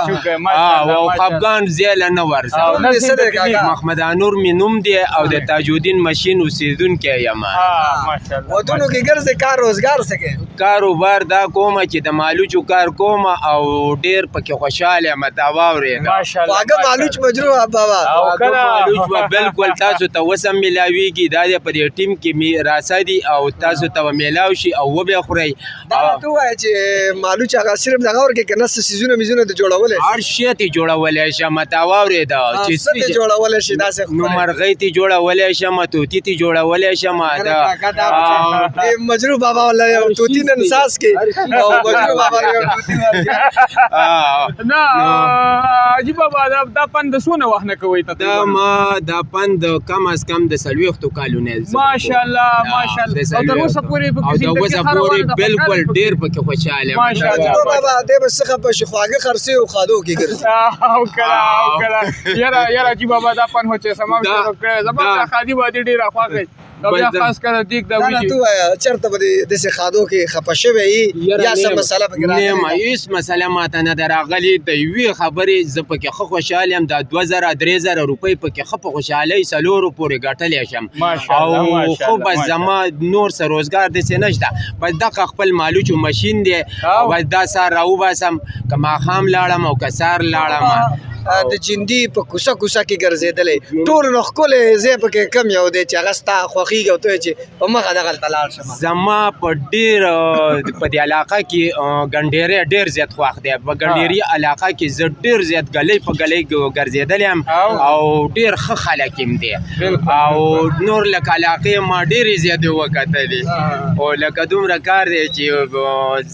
او خفګان زیاله نه ورځم. نوم دې څه دی کاکا؟ محمد انور مې نوم دی او د تاجالدین ماشین اوسېدونکی یم. ودونو کې ګرځې کار روزګار څه کوې؟ کاروبار دا کومه چې د مالوچو کار کومه او ډېر پکې خوشحاله یم. تا واورېده خواږه مالوچ مجروح بابا مالوچ به بالکل تاسو ته اوس هم میلاویږي. دا دی په دې ټیم کې راسدي او تاسو ته به میلاو شي او وبې خورئ. دا راته ووایه چې مالوچ هغه صرف دغه ورکې که نه څه څیزونه میزونه د جوړولی هر شی ته جوړولی شم. تا واورېده چې څه ته جوړولی شي داسې نو مرغۍ ته جوړولی شم طوطي ته جوړولی شم. مجروح بابا والله یو طوطي نن ساس کې او مجروح بابا یو طوطي ورکې. نه عجیب بابا دا پند د څونه وخت نه کوئ تقریبا؟ دا پند کم از کم د 40 کالو نه ماشاءالله ماشاءالله او تر اوسه پورې او د اوسه پورې بالکل ډېر پکې خوشحاله یم. مجروح بابا دی به څه خفه شي خواږه خرڅې او خادو کې ګرځي او کله یاره عجیب بابا دا پن هو چې سمام شروع کړی زما دا خادي باندې ډېره خوښ دا بیا خاص کر دیک دا ویږي. ته وایه چېرته به داسې خادو کې خفه شوی یې یا څه مسله پکې راغلې؟ نه هېڅ مسله ماته نه ده راغلې. د یوې خبرې زه پکې ښه خوشحال یم. دا 2000-3000 روپۍ پکې ښه په خوشحالۍ 4 پورې ګټلی شم او خو بس زما نور څه روزګار داسې نشته. بس دغه خپل مالوچو ماشین دی بس دا سهار راوباسم که ماښام لاړم او که سهار لاړم. د جندي په کوڅه کوڅه کې ګرځېدلی ټول نو ښکلی ځای پکې کم یو دی چې هغه ستا خوښېږي او ته وایې چې په مخه دغلته لاړ شم. زما په ډېر په دې علاقه کې ګنډېری ډېر زیات خوښ دی. په ګنډېري علاقه کې زه ډېر زیات ګلی په ګلی ګرځېدلی یم او ډېر ښه خلک یم دی او نور لکه علاقې ما ډېرې زیاتې وکتلې او لکه دومره کار دی چې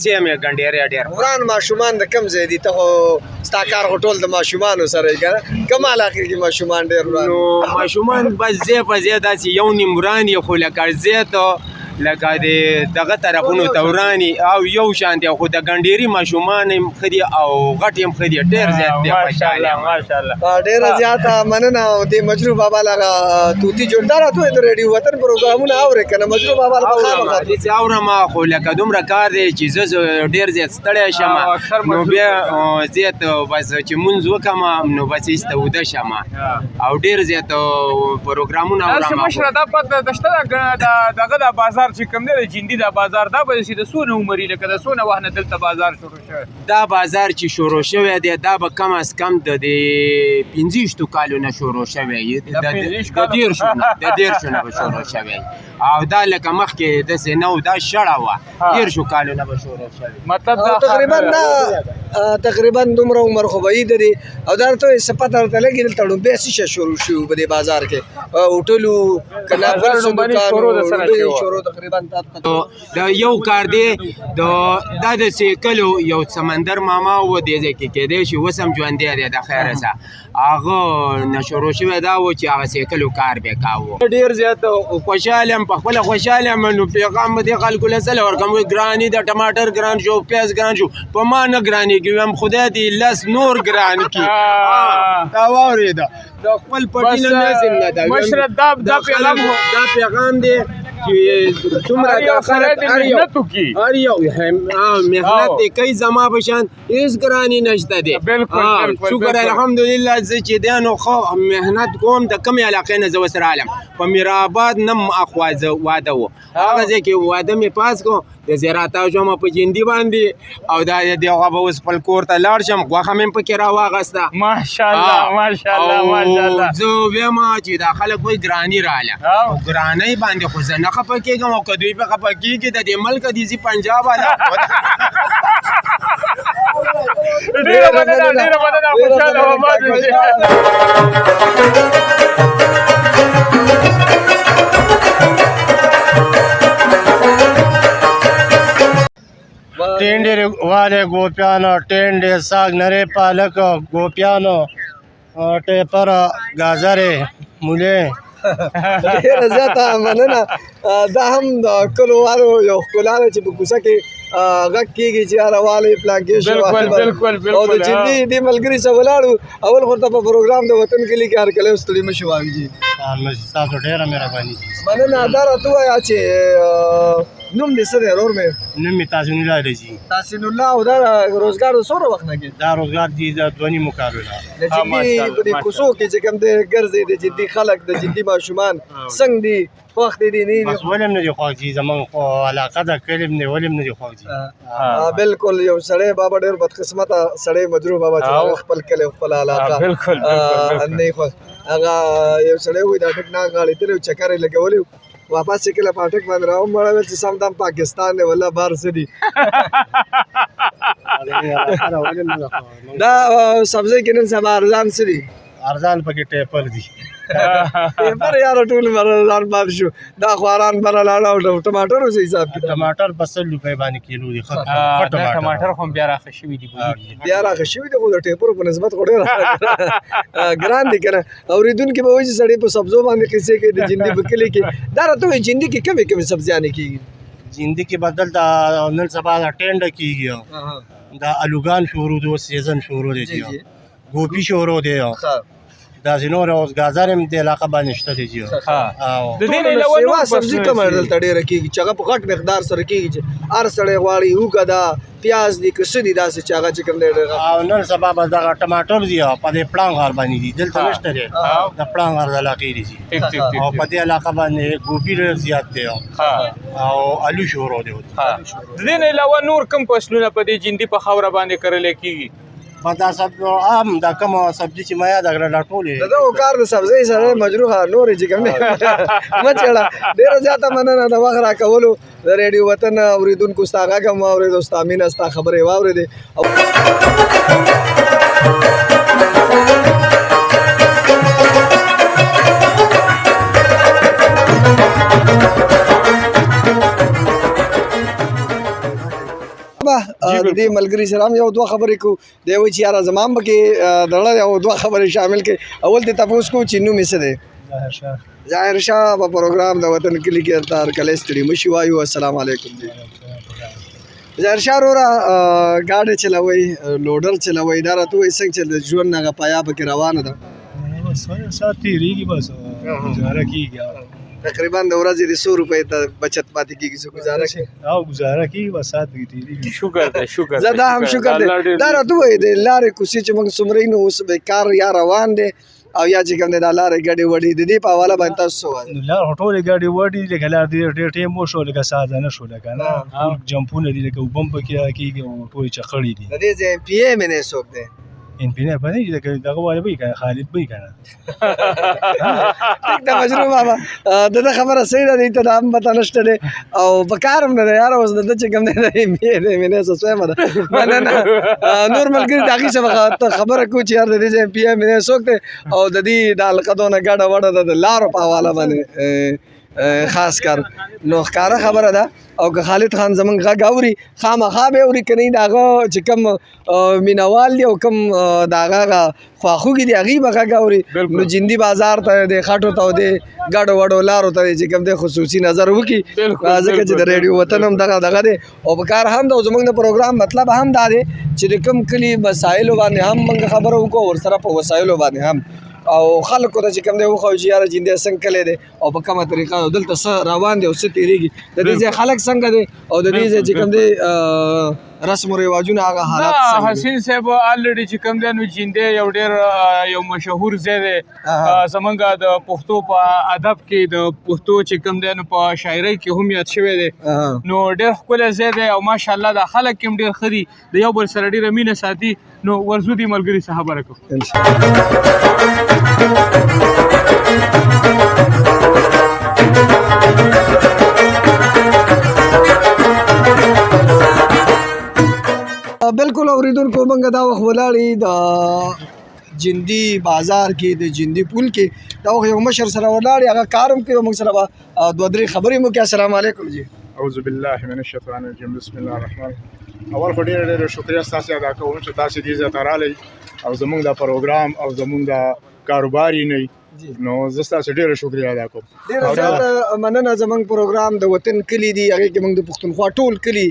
څه مې ګنډېری ډېر وران ماشومان د کم ځای دي؟ ته خو ستا کار خو ټول د ماشومان سره یې که کوم علاقې کې ماشومان ډېر وران؟ نو ماشومان بس ځای په ځای داسې یو نیم وران یې خو لکه زیات لکه د دغه طرفونو ته وراني او یو شان دي خو د ګنډېري ماشومان هم ښه دي او غټ هم ښه دي. ډېر زیات دی خوشحاله ماشاءالله ډېره زیاته مننه. او د مجروح بابا لغه طوطي جوړ دا راته وایي د ریډیو وطن پروګرامونه اورې که نه مجروح بابا له خامخا داسې اورم خو لکه دومره کار دی چې زه ډېر زیات ستړی شم نو بیا زیات بس چې مونځ وکړم نو بس ایسته وده شم او ډېر زیات پروګرامونه اورم. مشره دا پته دشته دغه د بازار بازار چې کوم دی د جندي دا بازار دا به چې د څونه عمري لکه د څونه وخت نه دلته بازار شروع شوی دا بازار چې شروع شوی دی دا به کم از کم د 15 کالو نه شروع شوی د 13 نه به شروع شوی او دا لکه مخکې داسې نه و دا شړه وه 13 کالو نه به شروع شوی مطلب دا تقریبا دا تقریبا دومره عمر خو به یې د دې او دا ته څه پته ورته لګي دلته ړومبی څه شی شروع شو په دې بازار کې هوټلو که نه بل څه دوکان شروع تقریبا د یو کار دی دا د سیکلو یو سمندر ماما و دې ځای کې کېدی شي اوس هم ژوندی دی د خیره څه هغه نه شروع شوی دا و چې هغه سیکلو کار به کاوه ډېر زیات خوشحال یم په خپله خوشحال یم نو پیغام به دې خلکو له څه ورکړم وایي ګراني د ټماټر ګران شو پیاز ګران شو په ما نه ګرانېږي وایم خدای دې لس نور ګران کړي دا واورېده د خپل پټي نه نظم نه ده مشره دا پیغام دی چې څومره د خلک هر یو محنت دی کوي زما په شان هېڅ ګراني نشته دی شکر الحمدلله زه چې دی نو ښه محنت کوم د کومې علاقې نه زه ورسره علم په میرآباد نه اخوا واده و هغه ځای کې واده مې پاس کړو د زیاراتاو شوم په جندي باندې او دا د هغه به اوس خپل کور ته لاړ شم غوښه مې پکې راواغسته ماشاءالله زه ویم چې دا خلک وایي ګراني راله او ګرانۍ باندې خو زه نه خفه کېږم او که دوی په خفه کېږي د دې ملک دي ځي پنجاب والا ډېره مننه خوشحاله آباد टेंडे वाले गोपियानो टेंडे साग नरे पालक गोपियानो टेपर गाजरे मूले ډېره زیاته مننه دا هم د کلووالو یو ښکلا ده چې په کوڅه کې غږ کېږي چې یاره والې پلانکې او د جندي دې ملګري سره ولاړو اول خو ته په پروګرام د وطن کلي کې هر کله ستړي مه شو واوجي تاسو ډېره مهرباني مننه دا راته ووایه چې نوم دې څه دی ورور مې نوم مې تحسین الله رضي تحسین الله او دا روزګار د څومره وخت نه کې دا روزګار دي د 2 کالو نه د جندي په دې کوڅو کې چې کوم دی ګرځي د جندي خلک د جندي ماشومان څنګه دي خوښ دي نه بس ولې نه دي خوښ دي زمونږ خو علاقه ده کلي نه ولې نه دي خوښ دي بالکل یو سړی بابا ډېر بدقسمته سړی مجروح بابا چې خپل کلی خپل علاقه بالکل نه خوښ هغه یو سړی وایي دا ټک نه غاړې تللی چکر یې لګولی واپس چې کله پاټک باندې راومړول چې سم دم پاکستان دی والله بهر څه دي دا سبزی کې نن سبا ارزان څه دي ارزان پکې ټیپر دي ټیپر یاره ټول ارزان باب شو دا خواران بره لاړه او ټماټر اوس حساب کې ټماټر 200 روپۍ باندې کیلو دي ټماټر خو بیا راښه شوي دي بیا راښه شوي دي خو د ټیپرو په نسبت خو ډېر ګران دي که نه اورېدونکي به وایي چې سړی په سبزو باندې قصې کوي د جندي په کلي کې دا راته وایي جندي کې کمې کمې سبزیانې کېږي جندي کې بدل دا نن سبا دا ټینډه کېږي دا الوګان شروع دي اوس سیزن شروع دی ګوپي شروع دی دا نور اوس ګازر هم د علاقه باندې شته دي د دې علاوه سیوا سبزي کومه دلته ډېره کېږي چې هغه په غټ مقدار سره کېږي چې هر سړی غواړي هوږه ده پیاز دي که څه دي داسې چې هغه چې کوم دی او نن سبا به دغه ټماټر دي او په دې پړانګ غار باندې دي دلته نشته دی د پړانګ غار د علاقې دي او په دې علاقه باندې ګوبي ډېر زیات دی او الو شروع دی د دې علاوه نور کوم فصلونه په دې جندي په خاوره باندې کرل کېږي دا سب عام دا کوم سبزي چې ما یاد کړل ټولې دا کار د سبزی سره مجروحه نورې چې کوم دی مه چېړه ډېره زیاته مننه د وخت راکولو د ریډیو وطن اورېدونکو ستا غږ هم واورېدو ستا مینه ستا خبرې واورېدې د دې ملګري سره هم یو دوه خبرې کوو دی وایي چې یاره زما هم پکې دړه یو دوه خبرې شامل کړي اول دې تپوس کوو چې نوم یې څه دی ظاهر شاه په پروګرام د وطن کلي کې هلته هر کله ستړي مه شي وایو السلام علیکم دی ظاهر شاه وروره ګاډی چلوئ لوډر چلوئ دا راته وایي څنګه چې د ژوند هغه پایا پکې روانه ده ساعت تېرېږي بس ګزاره کېږي تقریبا د ورځې د 100 روپۍ ته بچت پاتې کېږي څه گزاره کوي او گزاره کېږي بس ساعت تېرېږي شکر دی شکر زه دا هم شکر دی دا راته ووایي د لارې کوڅې چې موږ څومره نو اوس بیکار یا روان دی او یا چې کوم دی دا لارې ګډې وډې د دې په حواله باندې تاسو څه وایئ؟ لار خو ټولې ګاډي وډي لکه لار ډېر ټایم وشو لکه ساده نه شو لکه نه ټول جمپونه دي لکه اوبه هم پکې راکېږي او ټولې چخړې دي. د دې ځای MPA MNA څوک دی؟ ان پی نه پدې لکه دغه والی به کنه خالد به کنه. ټیک ده مجروح بابا دغه خبره صحیح ده دې ته هم پته نشته دی او په کار هم نه دی یاره اوس د چې کوم دی MPA MNA څه سویمه ده نه نور ملګري د هغې څه خبره کوو چې یار د دې ځای MPA MNA څوک دی او د دې د حلقه دونه ګډه وډه ده د لارو په حواله باندې خاص کر نو ښکاره خبره ده او که خالد خان زمونږ غږ اوري خامخا به اوري که نه د هغه چې کوم مینوال دي او کوم د هغه خواخوږي دي هغوی به غږ اوري نو جندي بازار ته د خټو ته او د ګډو وډو لارو ته چې کوم دی خصوصي نظر وکړي ځکه چې د ریډیو وطن هم دغه دی او په کار هم ده او زموږ د پروګرام مطلب هم دا دی چې د کوم کلي مسایلو باندې هم موږ خبره وکړو ورسره په وسایلو باندې هم او خلکو ته چې کوم دی وښایو چې یاره جندی څنګه کلی دی او په کومه طریقه دلته څه روان دی او څه تېرېږي د دې ځای خلک څنګه دی او د دې ځای چې کوم دی رسم و رواجونه هغه حالات څنګه دي؟ حسین صاحب الریډي چې کوم دی نو جندی یو ډېر یو مشهور ځای دی زمونږ د پښتو په ادب کې د پښتو چې کوم دی نو په شاعرۍ کې هم یاد شوی دی نو ډېر ښکلی ځای دی او ماشاءالله دا خلک هم ډېر ښه دي د یو بل سره ډېره مینه ساتي نو ورځو دي ملګري څه خبره کوو. بالکل اوریدونکو موږ دا وخت ولاړې د جندي بازار کې د جندي پول کې دا وخت یو مشر سره ولاړې هغه کار هم کوي موږ سره به دوه درې خبرې مو کوي. السلام علیکم جی. اعوذ بالله من الشیطان الرجیم بسم الله الرحمن الرحیم. اول خو ډېره شکریه ستاسو ادا کوم چې تاسو دې ځای ته راغلئ او زموږ د پروګرام او زموږ د کاروبار یې نه نو زه ستاسو ډېره شکریه ادا کوم. ډېره زیاته مننه. زموږ پروګرام د وطن کلي دي هغې کې موږ د پښتونخوا ټول کلي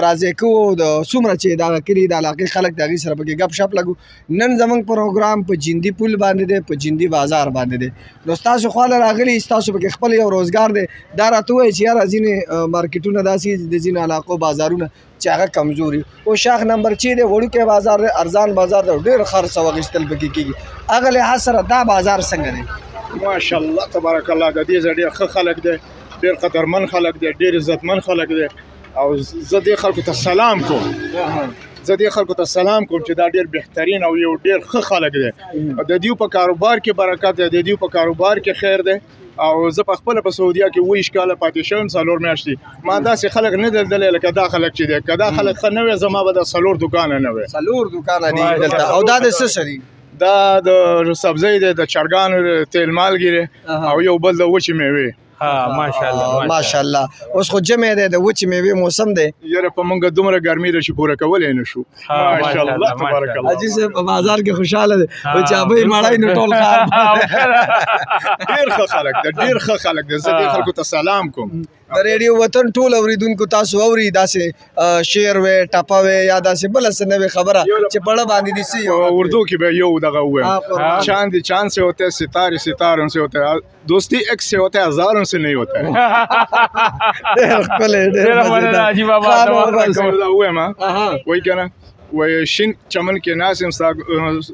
راضي کوو د څومره چې دغه کلي د علاقې خلک د هغې سره پکې ګپ شپ لګو. نن زموږ پروګرام په جندي پل باندې دی په جندي بازار باندې دی نو ستاسو خواله راغلي ستاسو پکې خپل یو روزګار دی دا راته ووایي چې یاره ځینې مارکیټونه داسې د ځینو علاقو بازارونه چې هغه کمزوري او شاخ نمبر چې دی وړوکی بازار دی ارزان بازار دی ډېر خرڅ او اخیستل پکې کېږي هغه لحاظ سره دا بازار څنګه دی؟ ماشاءالله تبارک الله د دې ځای ډېر ښه خلک دی ډېر قدرمن خلک دی ډېر عزتمن خلک دی او زه دې خلکو ته سلام کوم چې دا ډېر بهترین او یو ډېر ښه خلک دی د دې په کاروبار کې برکت دی د دې په کاروبار کې خیر دی او زه په خپله په سعودیه کې 20 کاله پاتې شوم 4 میاشتې ما داسې خلک نه دلدلې لکه دا خلک چې دی که دا خلک ښه نه وی زما به د 4 دوکانه نه وی 4 دوکانه دي دلته او دا د څه سري دا د سبزی دی د چرګانو تیل مالګې او یو بل د وچې میوې ماشاءالله اوس خو جمع دی د وچې میوې موسم دی یاره په موږ دومره ګرمي ده چې پوره کولی نه شو ماشاءالله تبارک الله. حاجي صاحب په بازار کې خوشحاله دی او چې ابۍ مړی نو ټول ښار ډېر ښه خلک دی ډېر ښه خلک دی زه دې خلکو ته سلام کوم. د ریډیو وطن ټول اوریدونکو تاسو اوري داسې شعر وې ټپه وې یا داسې بله څه نوې خبره چې پړه باندې دي څه اردو کې به یو دغه ووایم چاند چاند سے ہوتے ہیں ستارے ستاروں سے ہوتے ہیں دوستی ایک سے ہوتا ہے ہزاروں سے نہیں ہوتا ہے. ډېر ښکلی ډېر ووایم وایي که نه وایي شین چمن کې ناست یم ستا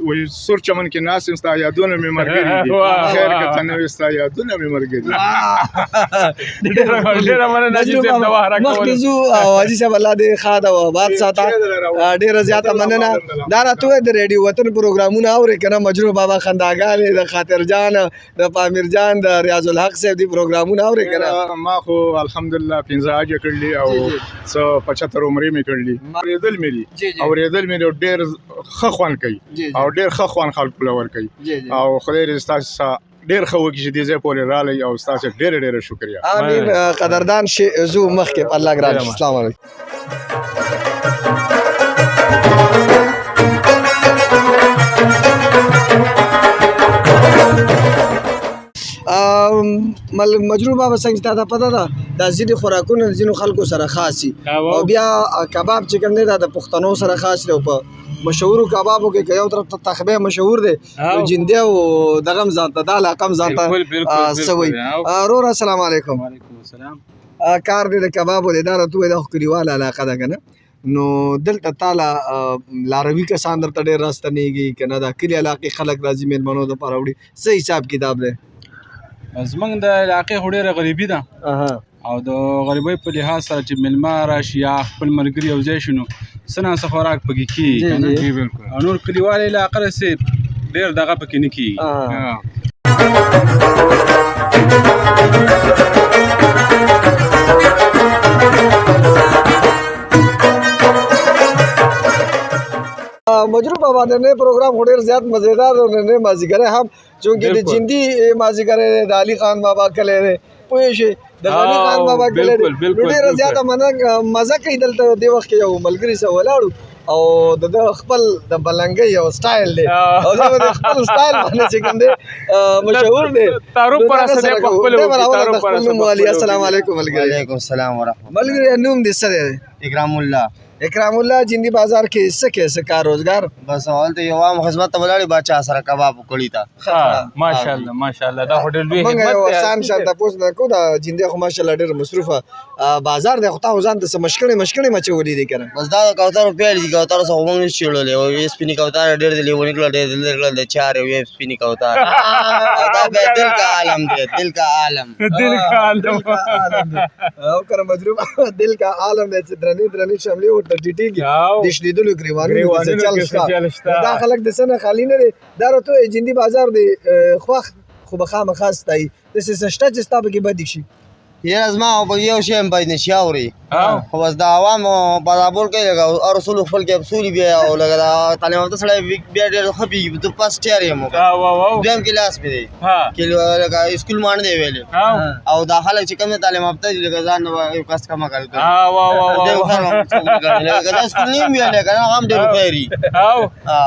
وایي سور چمن کې ناست یم ستا یادونه مې ملګري دي خیر که ته نه وې ستا یادونه مې ملګري مخکې ځو او حاجي صاحب الله دې ښاد او آباد ساته ډېره زیاته مننه. دا راته ووایه د ریډیو وطن پروګرامونه اورې که نه مجروح بابا خنداګانې د خاطر جان د پامیر جان د ریاض الحق صاحب دي پروګرامونه اورې که نه؟ ما خو الحمدلله 15 حجې کړلي او څه 75 عمرې مې کړلي اورېدل مې دي اورېدل مې ډېر ښه خوند کوي او ډېر ښه خوند خلکو له ورکوي او خدای دې ستاسو ډېر ښه وکړي چې دې ځای پورې راغلی او ستاسو ډېره شکریه. امین. قدردان شي زو مخکې الله ګران شي. السلام علیکم. مجروح بابا څنګه تا ته پته ده دا ځینې خوراکونه ځینو خلکو سره خاص دي او بیا کباب چې کوم دی دا د پښتنو سره خاص دی او په مشهورو کبابو کې که یو طرف ته تخبه مشهور دی جندي او دغه هم ځان ته دا علاقه هم ځان ته څه وایي. وروره السلام علیکم. وعلیکم السلام. کار دی د کبابو دی دا راته ووایي دا خو کلیواله علاقه ده که نه نو دلته تعالی لاروي کسان درته ډېر راستنېږي که نه دا کلي علاقې خلک راځي مېلمنو دپاره وړي څه حساب کتاب دی زمونږ د علاقې خو ډېره غریبي ده او د غریبۍ په لحاظ سره چې میلمه راشي یا خپل ملګري یو ځای شي نو څه ناڅه خوراک پکې کېږي که نه او نور کلیوال علاقه رسې ډېر دغه پکې نه کېږي مجروح بابا نننی پروګرام خو ډېر زیات مزیدار او نننی مازدیګری هم چونکې د جندي مازدیګری د علي خان بابا کلی دی پوه شئ د غني خان بابا کلی دی نو ډېره زیاته مزه کوي دلته دې وخت کې یو ملګري سره ولاړو او د خپل د بلنګۍ یو سټایل دی او د خپل سټایل باندې چې کوم دی مشهور دی تعارف پر اساس په خپل نوم والي السلام علیکم ملګري وعلیکم السلام ورحمۃ ملګري نوم دې څه دی اکرام الله اکرام الله جندي بازار کې څه کار روزګار بس اول ته یو عام خدمت ته ولاړی بادشاہ سره کباب کړی تا ماشاءالله ماشاءالله دا هوټل لوی خدمت خدمت دی آسان شانته پوس نه کو دا جندي خو ماشاءالله ډېر مصروفه بازار دی خو تا ځان ته مشکړې مچولې دي کنه بس دا کوتر پیل دي کوتر سره موږ نشړلې او سپینی کوتر ډېر دی لیونی کړل ډېر د چار وی سپینی کوتر دا به دل کا عالم دی دل کا عالم او کر مجروب دل کا عالم دی چې درنې شاملې او ټټیږي دیش لیدلو گریوانونو کې چل شته دا خلک د سنه خالی نه دي دا راته جندي بازار دی خو بخامه خاص دی د سشته چې ستا پکې بدی شي یې ازما او یو شی هم باید نشي اوري خو بس دا عوام برابر کوي لګا او رسول خپل کې اصول بیا او لګا تعلیم ته سره بیا ډېر خپي د پاس ټیر یم دیم کلاس به دی کې لګا اسکول مان دی ویلې او دا خلک چې کوم تعلیم ته لګا ځان یو کس کما کول کوي لګا اسکول نیم ویلې کنه هم ډېر خیری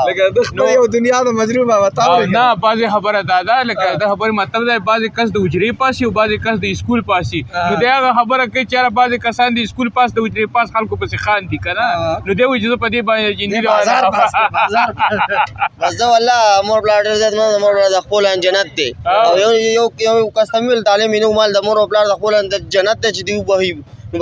لګا د خپل یو دنیا د مجروبه وتاو نه بعضی خبره دادا لکه د خبره مطلب دی بعضی کس د اجري پاسي او بعضی کس د اسکول پاسي نو دا خبره کوي چې بعضی کسان د اسکول پاس د اجري پاس خلکو پسې خان دي کنه نو دی وجه په دې باندې جندي بازار پاس بس دا والله مور بلاد زاد مور د خپل جنت دی او یو کستمل تعلیم نو مال د مور بلاد د خپل جنت ته چې دی وبهي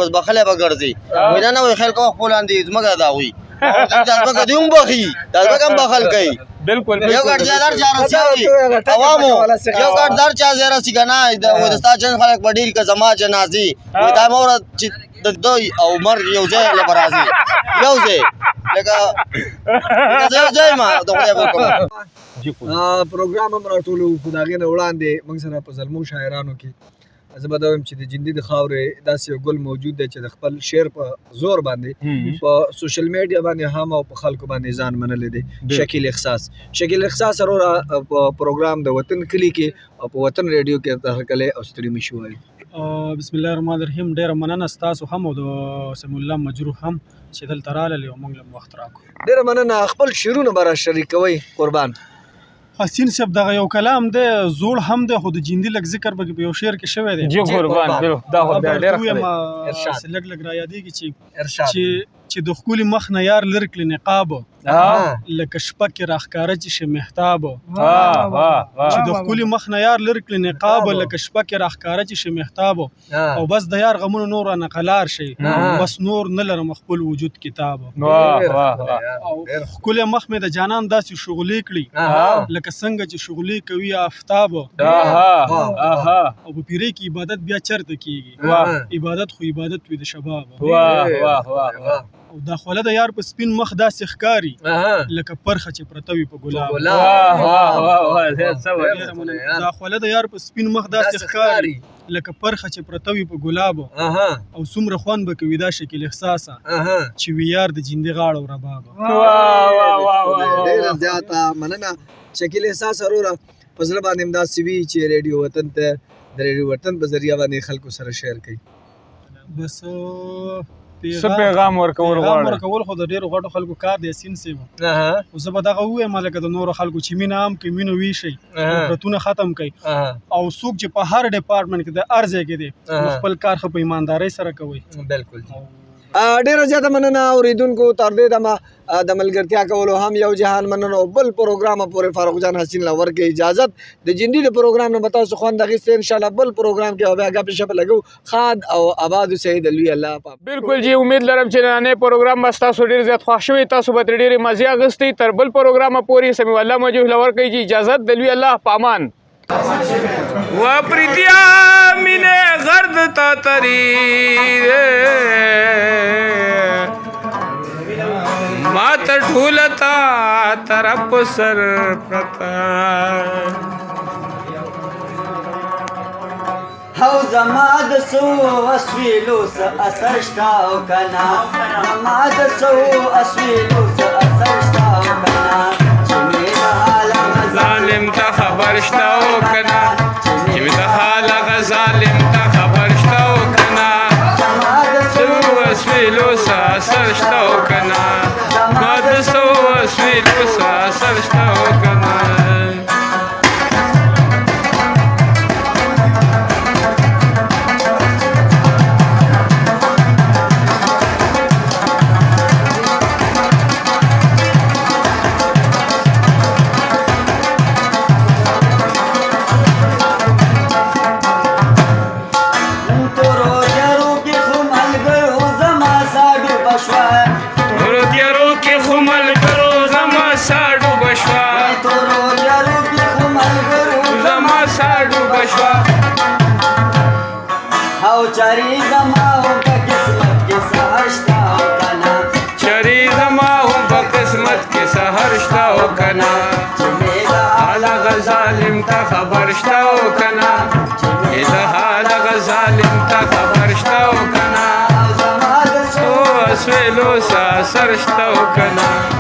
بس بخله بغرزي وینا نه خلک خپل اندي زمګه دا وي دا زمګه دی وبخي دا زمګه بخل کوي بالکل یو ګټدار چارسي عوامو یو ګټدار چا زیرا سګنا د ودستا جن خلک بډیر ک زما جنازي دا مور چې د دوی او مر یو ځای لبرازي یو ځای لکه ځای ما دوی په کوم پروګرام هم راټولو خدای نه وړاندې موږ سره په زلمو شاعرانو کې زه به دا وایم چې د جندي د خاورې داسې یو ګل موجود دی چې د خپل شعر په زور باندې په سوشل میډیا باندې هم او په خلکو باندې ځان منلی دی شکیل احساس وروره په پروګرام د وطن کلي کې او په وطن ریډیو کې هرکلی او ستړي مه شي وایي بسم الله الرحمن الرحیم ډېره مننه ستاسو هم او د سمیع الله مجروح هم چې دلته راغلل او موږ له وخت راکړو ډېره مننه خپل شعرونه به را شریکوئ قربان حسین صاحب دغه یو کلام دی زوړ هم دی خو د جندي لږ ذکر پکې په یو شعر کې شوی دی جی قربان دا خو ډېر ارشاد لږ را یادېږي چې د ښکلي مخ نه یار لرې کړي نقاب لکه شپه کې راښکاره چې شي مهتاب چې د ښکلي مخ نه یار لرې کړي نقاب لکه شپه کې راښکاره چې شي مهتاب او بس د یار غمونو نور رانه قلار شي بس نور نه لرم خپل وجود کتاب او ښکلی مخ مې د جانان داسې شغلې کړي لکه څنګه چې شغلې کوي آفتاب او په پیرې کې عبادت بیا چرته کېږي عبادت خو عبادت وي د شباب او دا خوله د یار په سپین مخ داسې ښکاري لکه پرخه چې پرته وي په ګلاب دا خوله د یار په سپین مخ داسې ښکاري لکه پرخه چې پرته وي په ګلابو او څومره خوند به کوي دا شکل احساسه چې وي یار د جندي غاړه او ربابه ډېره زیاته مننه شکیل احساس وروره په زړه باندې همداسې وي چې ریډیو وطن ته د ریډیو وطن په ذریعه باندې خلکو سره شیر کوي بس څه پیغام ورکول خو د ډېرو غټو خلکو کار دی یاسین صاحب خو زه به دغه ووایم لکه د نورو خلکو چې مینه عام کړي مینه ویشئ نفرتونه ختم کړئ او څوک چې په هر ډپارټمنټ کې د هر ځای کې دی خپل کار ښه په ایماندارۍ سره کوئ بالکل ډیره زیاته مننه اوریدونکو تر دې دمه د ملګرتیا کولو هم یو جهان مننه بل پروګرام پورې فاروق جان حسین لا ورکې اجازت د جندي د پروګرام نه بتاو خوند غیسته ان شاء الله بل پروګرام کې بیا غپ شپ لګو خاد او آباد سید لوی الله پاک. بالکل جی امید لرم چې نن پروګرام مست تاسو ډیر زیات خوښ شوی تاسو به ډیر مزه اغستې تر بل پروګرام پورې سمي الله مجو لور کوي جی اجازت د لوی الله پامان و پریتیا مینه غرد تا تری مات ټولتا طرف سر پرتا هو زما د سو اسویلو س اثر شتا او کنا زما د سو اسویلو س اثر شتا او کنا چې می حال ظالم ته خبر شتا او کنا چې می حال ظالم ته خبر شتا او کنا زما د سو اسویلو س اثر شتا او کنا ما د سو اسویلو س اثر شتا او کنا چری زما ہوں قسمت کے سہر شتا ہو کنا چری زما ہوں قسمت کے سہر شتا ہو کنا حال غزالم تا خبر شتا ہو کنا حال غزالم تا خبر شتا ہو کنا سو اسویلو سا سر شتا ہو کنا